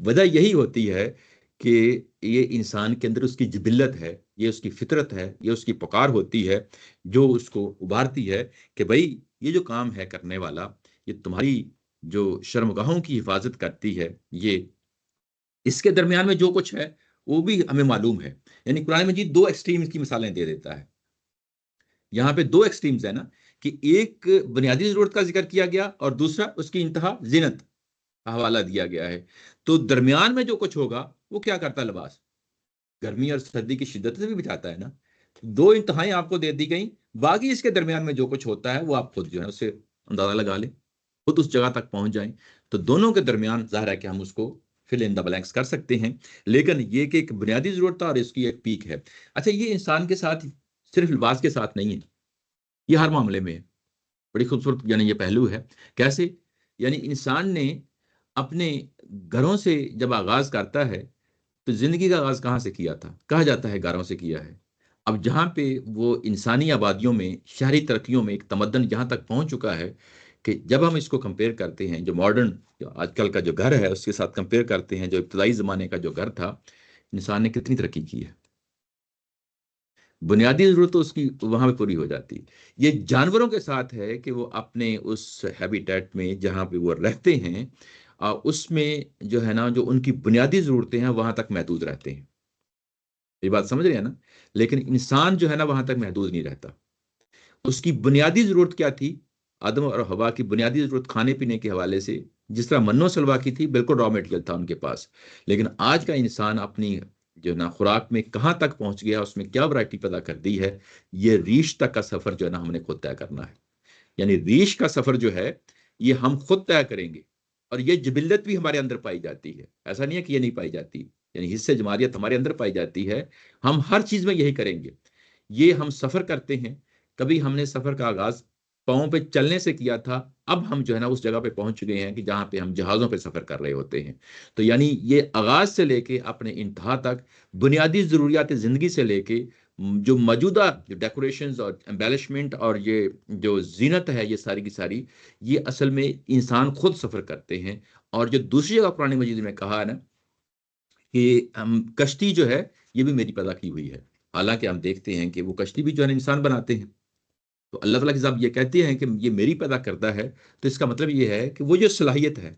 وجہ یہی ہوتی ہے کہ یہ انسان کے اندر اس کی جبلت ہے، یہ اس کی فطرت ہے، یہ اس کی پکار ہوتی ہے جو اس کو ابھارتی ہے کہ بھائی یہ جو کام ہے کرنے والا، یہ تمہاری جو شرمگاہوں کی حفاظت کرتی ہے، یہ اس کے درمیان میں جو کچھ ہے وہ بھی ہمیں معلوم ہے. یعنی قرآن مجید دو ایکسٹریمز کی مثالیں دے دیتا ہے. یہاں پہ دو ایکسٹریمز ہیں نا، کہ ایک بنیادی ضرورت کا ذکر کیا گیا اور دوسرا اس کی انتہا زینت کا حوالہ دیا گیا ہے. تو درمیان میں جو کچھ ہوگا وہ کیا کرتا ہے؟ لباس گرمی اور سردی کی شدت سے بھی بچاتا ہے نا. دو انتہائیں آپ کو دے دی گئیں، باقی اس کے درمیان میں جو کچھ ہوتا ہے وہ آپ خود جو ہے اس سے اندازہ لگا لیں، خود اس جگہ تک پہنچ جائیں. تو دونوں کے درمیان ظاہر ہے کہ ہم اس کو فل ان دا بلینکس کر سکتے ہیں، لیکن یہ کہ ایک بنیادی ضرورت تھا اور اس کی ایک پیک ہے. اچھا، یہ انسان کے ساتھ صرف لباس کے ساتھ نہیں ہے، یہ ہر معاملے میں ہے. بڑی خوبصورت یعنی یہ پہلو ہے. کیسے؟ یعنی انسان نے اپنے گھروں سے جب آغاز کرتا ہے تو زندگی کا آغاز کہاں سے کیا تھا؟ کہا جاتا ہے گھروں سے کیا ہے. اب جہاں پہ وہ انسانی آبادیوں میں، شہری ترقیوں میں ایک تمدن جہاں تک پہنچ چکا ہے کہ جب ہم اس کو کمپیئر کرتے ہیں، جو ماڈرن جو آج کل کا جو گھر ہے اس کے ساتھ کمپیئر کرتے ہیں جو ابتدائی زمانے کا جو گھر تھا، انسان نے کتنی ترقی کی ہے. بنیادی ضرورت تو اس کی وہاں پہ پوری ہو جاتی. یہ جانوروں کے ساتھ ہے کہ وہ اپنے اس ہیبیٹیٹ میں جہاں پہ وہ رہتے ہیں اس میں جو ہے نا، جو ان کی بنیادی ضرورتیں ہیں وہاں تک محدود رہتے ہیں. یہ بات سمجھ رہے ہیں نا؟ لیکن انسان جو ہے نا وہاں تک محدود نہیں رہتا. اس کی بنیادی ضرورت کیا تھی؟ آدم اور حوا کی بنیادی ضرورت کھانے پینے کے حوالے سے جس طرح منو سلوا کی تھی، بالکل را میٹیریل تھا ان کے پاس. لیکن آج کا انسان اپنی جو نا خوراک میں کہاں تک پہنچ گیا، اس میں کیا ورائٹی پیدا کر دی ہے، یہ ریش تک کا سفر جو ہے نا ہم نے خود طے کرنا ہے. یعنی ریش کا سفر جو ہے یہ ہم خود طے کریں گے. اور یہ جبلت بھی ہمارے اندر پائی جاتی ہے، ایسا نہیں ہے کہ یہ نہیں پائی جاتی. یعنی حصے جماریت ہمارے اندر پائی جاتی ہے. ہم ہر چیز میں یہی کریں گے. یہ ہم سفر کرتے ہیں. کبھی ہم نے سفر کا آغاز پاؤں پہ چلنے سے کیا تھا، اب ہم جو ہے نا اس جگہ پہ پہنچ گئے ہیں کہ جہاں پہ ہم جہازوں پہ سفر کر رہے ہوتے ہیں. تو یعنی یہ آغاز سے لے کے اپنے انتہا تک بنیادی ضروریات زندگی سے لے کے جو موجودہ جو ڈیکوریشنز اور امبیلشمنٹ اور یہ جو زینت ہے، یہ ساری کی ساری یہ اصل میں انسان خود سفر کرتے ہیں. اور جو دوسری جگہ قرآن مجید میں کہا ہے نا کہ کشتی جو ہے یہ بھی میری پیدا کی ہوئی ہے، حالانکہ ہم دیکھتے ہیں کہ وہ کشتی بھی جو ہے انسان بناتے ہیں. تو اللہ تعالیٰ کی ذات یہ کہتے ہیں کہ یہ میری پیدا کرتا ہے، تو اس کا مطلب یہ ہے کہ وہ جو صلاحیت ہے،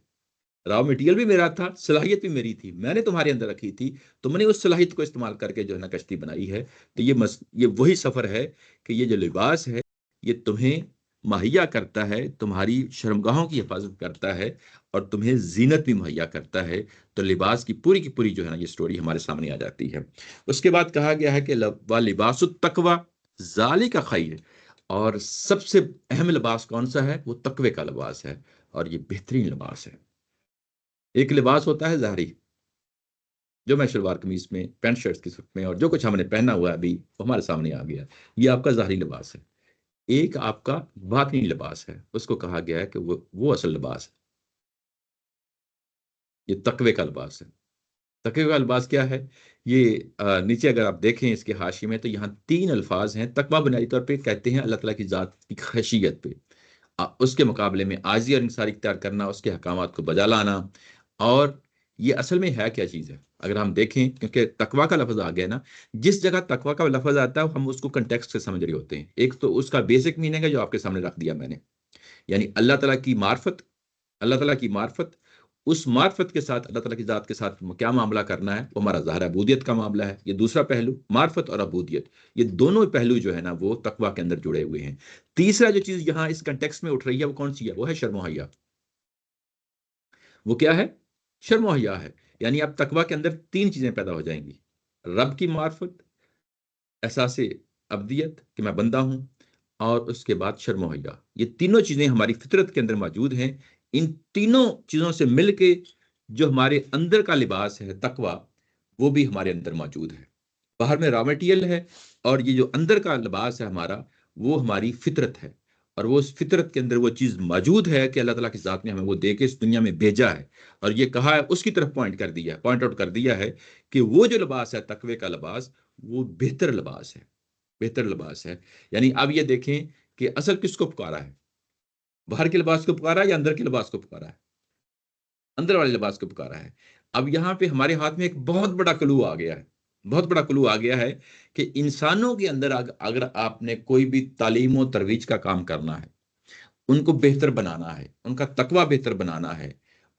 را مٹیریل بھی میرا تھا، صلاحیت بھی میری تھی، میں نے تمہارے اندر رکھی تھی، تو میں نے اس صلاحیت کو استعمال کر کے جو ہے نا کشتی بنائی ہے. تو یہ وہی سفر ہے کہ یہ جو لباس ہے یہ تمہیں مہیا کرتا ہے، تمہاری شرمگاہوں کی حفاظت کرتا ہے اور تمہیں زینت بھی مہیا کرتا ہے. تو لباس کی پوری جو ہے نا یہ سٹوری ہمارے سامنے آ جاتی ہے. اس کے بعد کہا گیا ہے کہ لباس التقوی ذالک خیر، اور سب سے اہم لباس کون سا ہے؟ وہ تقوی کا لباس ہے، اور یہ بہترین لباس ہے. ایک لباس ہوتا ہے ظاہری، جو میں شلوار قمیض میں، پینٹ شرٹ کی صورت میں، اور جو کچھ ہم نے پہنا ہوا ہے ابھی وہ ہمارے سامنے آ گیا، یہ آپ کا ظاہری لباس ہے. ایک آپ کا باطنی لباس ہے، اس کو کہا گیا ہے کہ وہ اصل لباس ہے. یہ تقوی کا لباس ہے. تقوی کا لباس کیا ہے؟ یہ نیچے اگر آپ دیکھیں اس کے حاشیے میں تو یہاں 3 الفاظ ہیں. تقوی بنیادی طور پہ کہتے ہیں اللہ تعالیٰ کی ذات کی خشیت پہ، اس کے مقابلے میں عاجزی اور انکساری اختیار کرنا، اس کے احکامات کو بجا لانا. اور یہ اصل میں ہے کیا چیز ہے اگر ہم دیکھیں، کیونکہ تقوی کا لفظ آ گیا نا، جس جگہ تقوی کا لفظ آتا ہے ہم اس کو کنٹیکسٹ سے سمجھ رہے ہوتے ہیں. ایک تو اس کا بیسک میننگ ہے جو آپ کے سامنے رکھ دیا میں نے، یعنی اللہ تعالیٰ کی معرفت. اللہ تعالیٰ کی معرفت، اس معرفت کے ساتھ اللہ تعالیٰ کی ذات کے ساتھ کیا معاملہ کرنا ہے، وہ ہمارا ظاہر عبودیت کا معاملہ ہے. یہ دوسرا پہلو، معرفت اور عبودیت، یہ دونوں پہلو جو ہے نا وہ تقوی کے اندر جڑے ہوئے ہیں. تیسرا جو چیز یہاں اس کنٹیکسٹ میں اٹھ رہی ہے وہ کون سی ہے؟ وہ ہے شرم و حیا. وہ کیا ہے؟ شرم و حیا ہے. یعنی اب تقوی کے اندر 3 چیزیں پیدا ہو جائیں گی: رب کی معرفت، احساس عبدیت کہ میں بندہ ہوں، اور اس کے بعد شرم و حیا. یہ تینوں چیزیں ہماری فطرت کے اندر موجود ہیں. ان تینوں چیزوں سے مل کے جو ہمارے اندر کا لباس ہے تقوی، وہ بھی ہمارے اندر موجود ہے. باہر میں را مٹیریل ہے، اور یہ جو اندر کا لباس ہے ہمارا، وہ ہماری فطرت ہے. اور وہ اس فطرت کے اندر وہ چیز موجود ہے کہ اللہ تعالیٰ کی ذات نے ہمیں وہ دے کے اس دنیا میں بھیجا ہے. اور یہ کہا ہے، اس کی طرف پوائنٹ آؤٹ کر دیا ہے کہ وہ جو لباس ہے تقوی کا لباس، وہ بہتر لباس ہے، بہتر لباس ہے. یعنی اب یہ دیکھیں کہ اصل کس کو پکارا ہے؟ باہر کے لباس کو پکارا ہے یا اندر کے لباس کو پکارا ہے؟ اندر والے لباس کو پکارا ہے. اب یہاں پہ ہمارے ہاتھ میں ایک بہت بڑا کلو آ گیا ہے، بہت بڑا کلو آ گیا ہے کہ انسانوں کے اندر اگر آپ نے کوئی بھی تعلیم و ترویج کا کام کرنا ہے، ان کو بہتر بنانا ہے، ان کا تقوی بہتر بنانا ہے،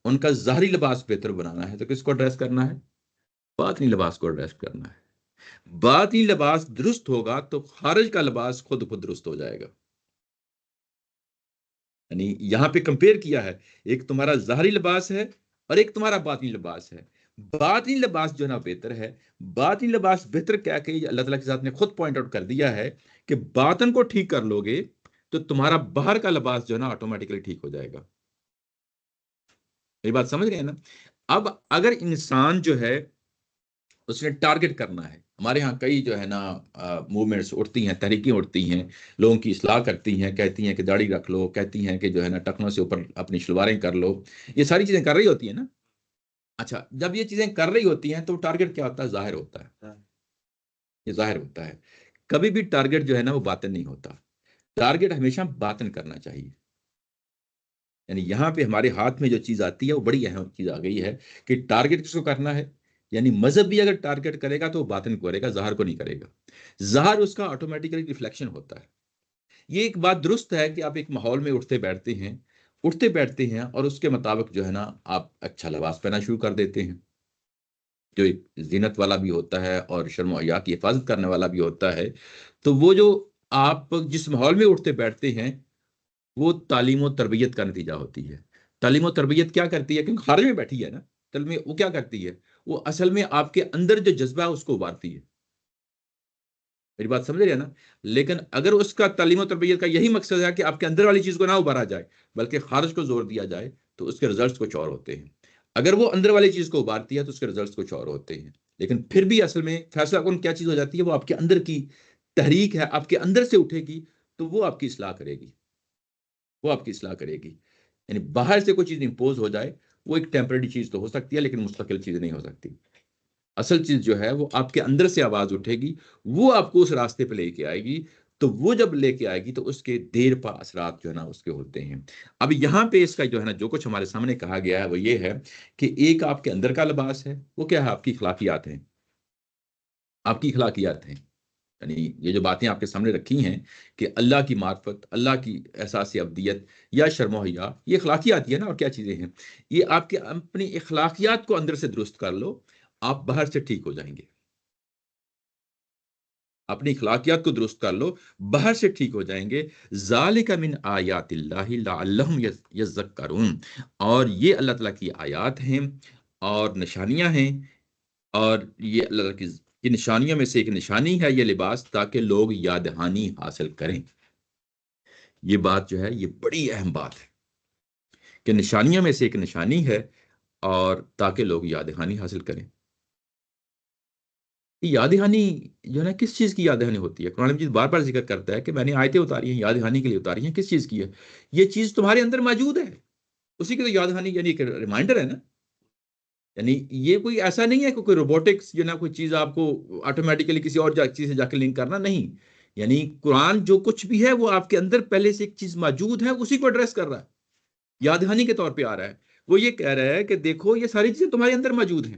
ان کا ظاہری لباس بہتر بنانا ہے، تو کس کو ایڈریس کرنا ہے؟ باطنی لباس کو ایڈریس کرنا ہے۔ باطنی لباس درست ہوگا تو خارج کا لباس خود خود درست ہو جائے گا۔ یعنی یہاں پہ کمپیئر کیا ہے، ایک تمہارا ظاہری لباس ہے اور ایک تمہارا باطنی لباس ہے۔ باطنی لباس جو ہے نا بہتر ہے۔ باطنی لباس بہتر کیا کہ اللہ تعالیٰ کے ذات نے خود پوائنٹ آؤٹ کر دیا ہے کہ باطن کو ٹھیک کر لو گے تو تمہارا باہر کا لباس جو ہے نا آٹومیٹکلی ٹھیک ہو جائے گا۔ یہ بات سمجھ گئے نا؟ اب اگر انسان جو ہے اس نے ٹارگٹ کرنا ہے، ہمارے ہاں کئی جو ہے نا موومنٹس اٹھتی ہیں، تحریکیں اٹھتی ہیں، لوگوں کی اصلاح کرتی ہیں، کہتی ہیں کہ داڑھی رکھ لو، کہتی ہیں کہ جو ہے نا ٹخنوں سے اوپر اپنی شلواریں کر لو، یہ ساری چیزیں کر رہی ہوتی ہیں نا۔ اچھا، جب یہ چیزیں کر رہی ہوتی ہیں تو ٹارگٹ کیا ہوتا ہے؟ ظاہر ہوتا ہے، یہ ظاہر ہوتا ہے۔ کبھی بھی ٹارگٹ جو ہے نا وہ باطن نہیں ہوتا، ٹارگٹ ہمیشہ باطن کرنا چاہیے۔ یعنی یہاں پہ ہمارے ہاتھ میں جو چیز آتی ہے وہ بڑی اہم چیز آ گئی ہے کہ ٹارگٹ کس کو کرنا ہے۔ یعنی مذہب بھی اگر ٹارگٹ کرے گا تو وہ باطن کو کرے گا، ظاہر کو نہیں کرے گا۔ ظاہر اس کا آٹومیٹیکلی ریفلیکشن ہوتا ہے۔ یہ ایک بات درست ہے کہ آپ ایک ماحول میں اٹھتے بیٹھتے ہیں اور اس کے مطابق جو ہے نا آپ اچھا لباس پہنا شروع کر دیتے ہیں، جو ایک زینت والا بھی ہوتا ہے اور شرم و حیا کی حفاظت کرنے والا بھی ہوتا ہے۔ تو وہ جو آپ جس ماحول میں اٹھتے بیٹھتے ہیں وہ تعلیم و تربیت کا نتیجہ ہوتی ہے۔ تعلیم و تربیت کیا کرتی ہے؟ کیونکہ خارج میں بیٹھی ہے نا، اصل میں وہ کیا کرتی ہے؟ وہ اصل میں آپ کے اندر جو جذبہ ہے اس کو ابارتی ہے۔ میری بات سمجھ رہے ہیں نا؟ لیکن اگر اس کا تعلیم و تربیت کا یہی مقصد ہے کہ آپ کے اندر والی چیز کو نہ ابارا جائے بلکہ خارج کو زور دیا جائے تو اس کے رزلٹس کچھ اور ہوتے ہیں۔ اگر وہ اندر والی چیز کو ابارتی ہے تو اس کے رزلٹس کچھ اور ہوتے ہیں۔ لیکن پھر بھی اصل میں فیصلہ کن کیا چیز ہو جاتی ہے؟ وہ آپ کے اندر کی تحریک ہے، آپ کے اندر سے اٹھے گی تو وہ آپ کی اصلاح کرے گی، وہ آپ کی اصلاح کرے گی۔ یعنی باہر سے کوئی چیز امپوز ہو جائے وہ ایک ٹیمپرری چیز تو ہو سکتی ہے لیکن مستقل چیز نہیں ہو سکتی۔ اصل چیز جو ہے وہ آپ کے اندر سے آواز اٹھے گی، وہ آپ کو اس راستے پہ لے کے آئے گی، تو وہ جب لے کے آئے گی تو اس کے دیر پا اثرات جو ہے نا اس کے ہوتے ہیں۔ اب یہاں پہ اس کا جو ہے نا جو کچھ ہمارے سامنے کہا گیا ہے وہ یہ ہے کہ ایک آپ کے اندر کا لباس ہے، وہ کیا ہے؟ آپ کی اخلاقیات ہیں، آپ کی اخلاقیات ہیں۔ یعنی یہ جو باتیں آپ کے سامنے رکھی ہیں کہ اللہ کی معرفت، اللہ کی احساس ابدیت یا شرم و حیا، یہ اخلاقیات ہی ہے نا، اور کیا چیزیں ہیں؟ یہ آپ کے اپنی اخلاقیات کو اندر سے درست کر لو، آپ باہر سے ٹھیک ہو جائیں گے۔ اپنی اخلاقیات کو درست کر لو، باہر سے ٹھیک ہو جائیں گے۔ ذالک من آیات اللہ لعلہم یذکرون، اور یہ اللہ تعالیٰ کی آیات ہیں اور نشانیاں ہیں، اور یہ اللہ تعالیٰ کی نشانیوں میں سے ایک نشانی ہے یہ لباس، تاکہ لوگ یاد دہانی حاصل کریں۔ یہ بات جو ہے یہ بڑی اہم بات ہے کہ نشانیوں میں سے ایک نشانی ہے اور تاکہ لوگ یاد دہانی حاصل کریں۔ یاد دہانی جو ہے نا کس چیز کی یاد دہانی ہوتی ہے؟ قرآن مجید بار بار ذکر کرتا ہے کہ میں نے آیتیں اتاری ہیں، یاد دہانی کے لیے اتاری ہیں۔ کس چیز کی ہے؟ یہ چیز تمہارے اندر موجود ہے، اسی کی تو یاد دہانی، یعنی ایک ریمائنڈر ہے نا۔ یعنی یہ کوئی ایسا نہیں ہے کہ کوئی روبوٹکس جو نا کوئی چیز آپ کو آٹومیٹیکلی کسی اور چیز سے جا کے لنک کرنا، نہیں۔ یعنی قرآن جو کچھ بھی ہے وہ آپ کے اندر پہلے سے ایک چیز موجود ہے، اسی کو ایڈریس کر رہا ہے، یاد دہانی کے طور پہ آ رہا ہے۔ وہ یہ کہہ رہا ہے کہ دیکھو یہ ساری چیزیں تمہارے اندر موجود ہیں۔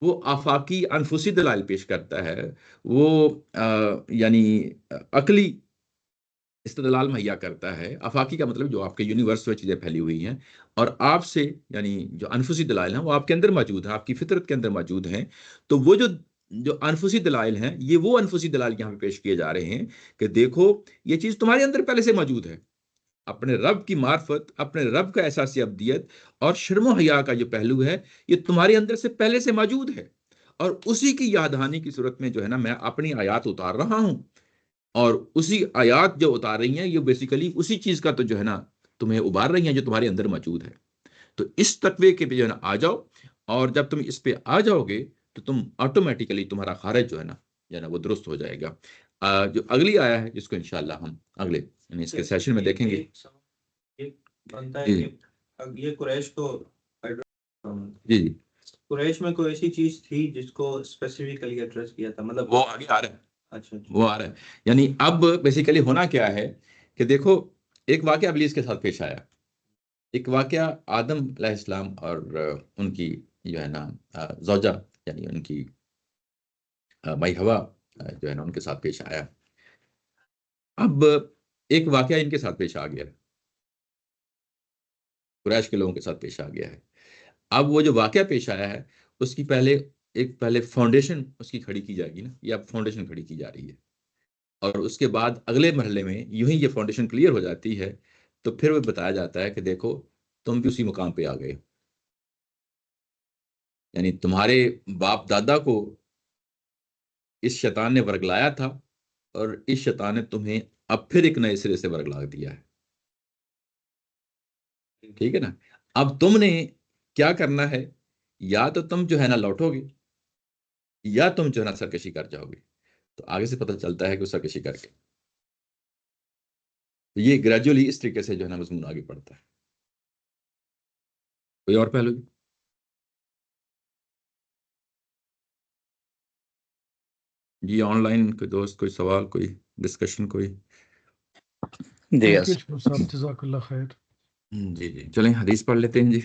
وہ آفاقی انفسی دلائل پیش کرتا ہے، وہ یعنی عقلی استدلال مہیا کرتا ہے۔ آفاقی کا مطلب جو آپ کے یونیورس میں چیزیں پھیلی ہوئی ہیں، اور آپ سے یعنی جو انفسی دلائل ہیں وہ آپ کے اندر موجود ہیں، آپ کی فطرت کے اندر موجود ہیں۔ تو وہ جو انفسی دلائل ہیں، یہ وہ انفسی دلائل یہاں پہ پیش کیے جا رہے ہیں کہ دیکھو یہ چیز تمہارے اندر پہلے سے موجود ہے۔ اپنے رب کی معرفت، اپنے رب کا احساس ابدیت اور شرم و حیا کا جو پہلو ہے یہ تمہارے اندر سے پہلے سے موجود ہے، اور اسی کی یاد دہانی کی صورت میں جو ہے نا میں اپنی آیات اتار رہا ہوں، اور اسی آیات جو اتار رہی ہیں یہ بیسیکلی اسی چیز کا تو جو ہے نا تمہیں ابار رہی ہیں جو تمہارے اندر موجود ہے۔ تو اس تقوی کے پہ جو ہے نا آ جاؤ، اور جب تم اس پہ آ جاؤ گے تو تم آٹومیٹیکلی تمہارا خارج جو ہے نا وہ درست ہو جائے گا۔ جو اگلی آیا ہے جس کو انشاءاللہ ہم اگلے یعنی اس کے سیشن میں دیکھیں گے۔ بنتا ہے جی کہ یہ قریش کو جی جی قریش میں کوئی ایسی چیز تھی جس کو اسپیسیفکلی ایڈریس کیا تھا، مطلب وہ آگے آ رہا ہے، اچھا وہ آ رہا ہے۔ یعنی اب بیسیکلی ہونا کیا ہے کہ دیکھو ایک واقعہ ابلیس کے ساتھ پیش آیا، ایک واقعہ آدم علیہ السلام اور ان کی جو ہے نا زوجہ یعنی ان کی مائی ہوا جو ہے نا ان کے ساتھ پیش آیا. اب ایک واقعہ ان کے ساتھ پیش آ گیا، قریش کے لوگوں کے ساتھ پیش آ گیا ہے. اب وہ جو واقعہ پیش آیا ہے اس کی پہلے فاؤنڈیشن اس کی کھڑی کی جائے گی نا، یہ اب فاؤنڈیشن کھڑی کی جا رہی ہے، اور اس کے بعد اگلے مرحلے میں یوں ہی یہ فاؤنڈیشن کلیئر ہو جاتی ہے تو پھر وہ بتایا جاتا ہے کہ دیکھو تم بھی اسی مقام پہ آ گئے، یعنی تمہارے باپ دادا کو اس شیطان نے ورگلایا تھا اور اس شیطان نے تمہیں اب پھر ایک نئے سرے سے ورگلا دیا ہے. ٹھیک ہے نا. اب تم نے کیا کرنا ہے، یا تو تم جو ہے نا لوٹو گے یا تم جو ہے نا سرکشی کر جاؤ گے. تو آگے سے پتہ چلتا ہے کہ سرکشی کر کے یہ گریجولی اس طریقے سے جو ہے نا مضمون آگے پڑتا ہے. کوئی اور پہلو؟ جی آن لائن کوئی دوست، کوئی سوال، کوئی ڈسکشن، کوئی؟ تھینک یو صاحب، جزاک اللہ خیر. جی چلیں حدیث پڑھ لیتے ہیں جی.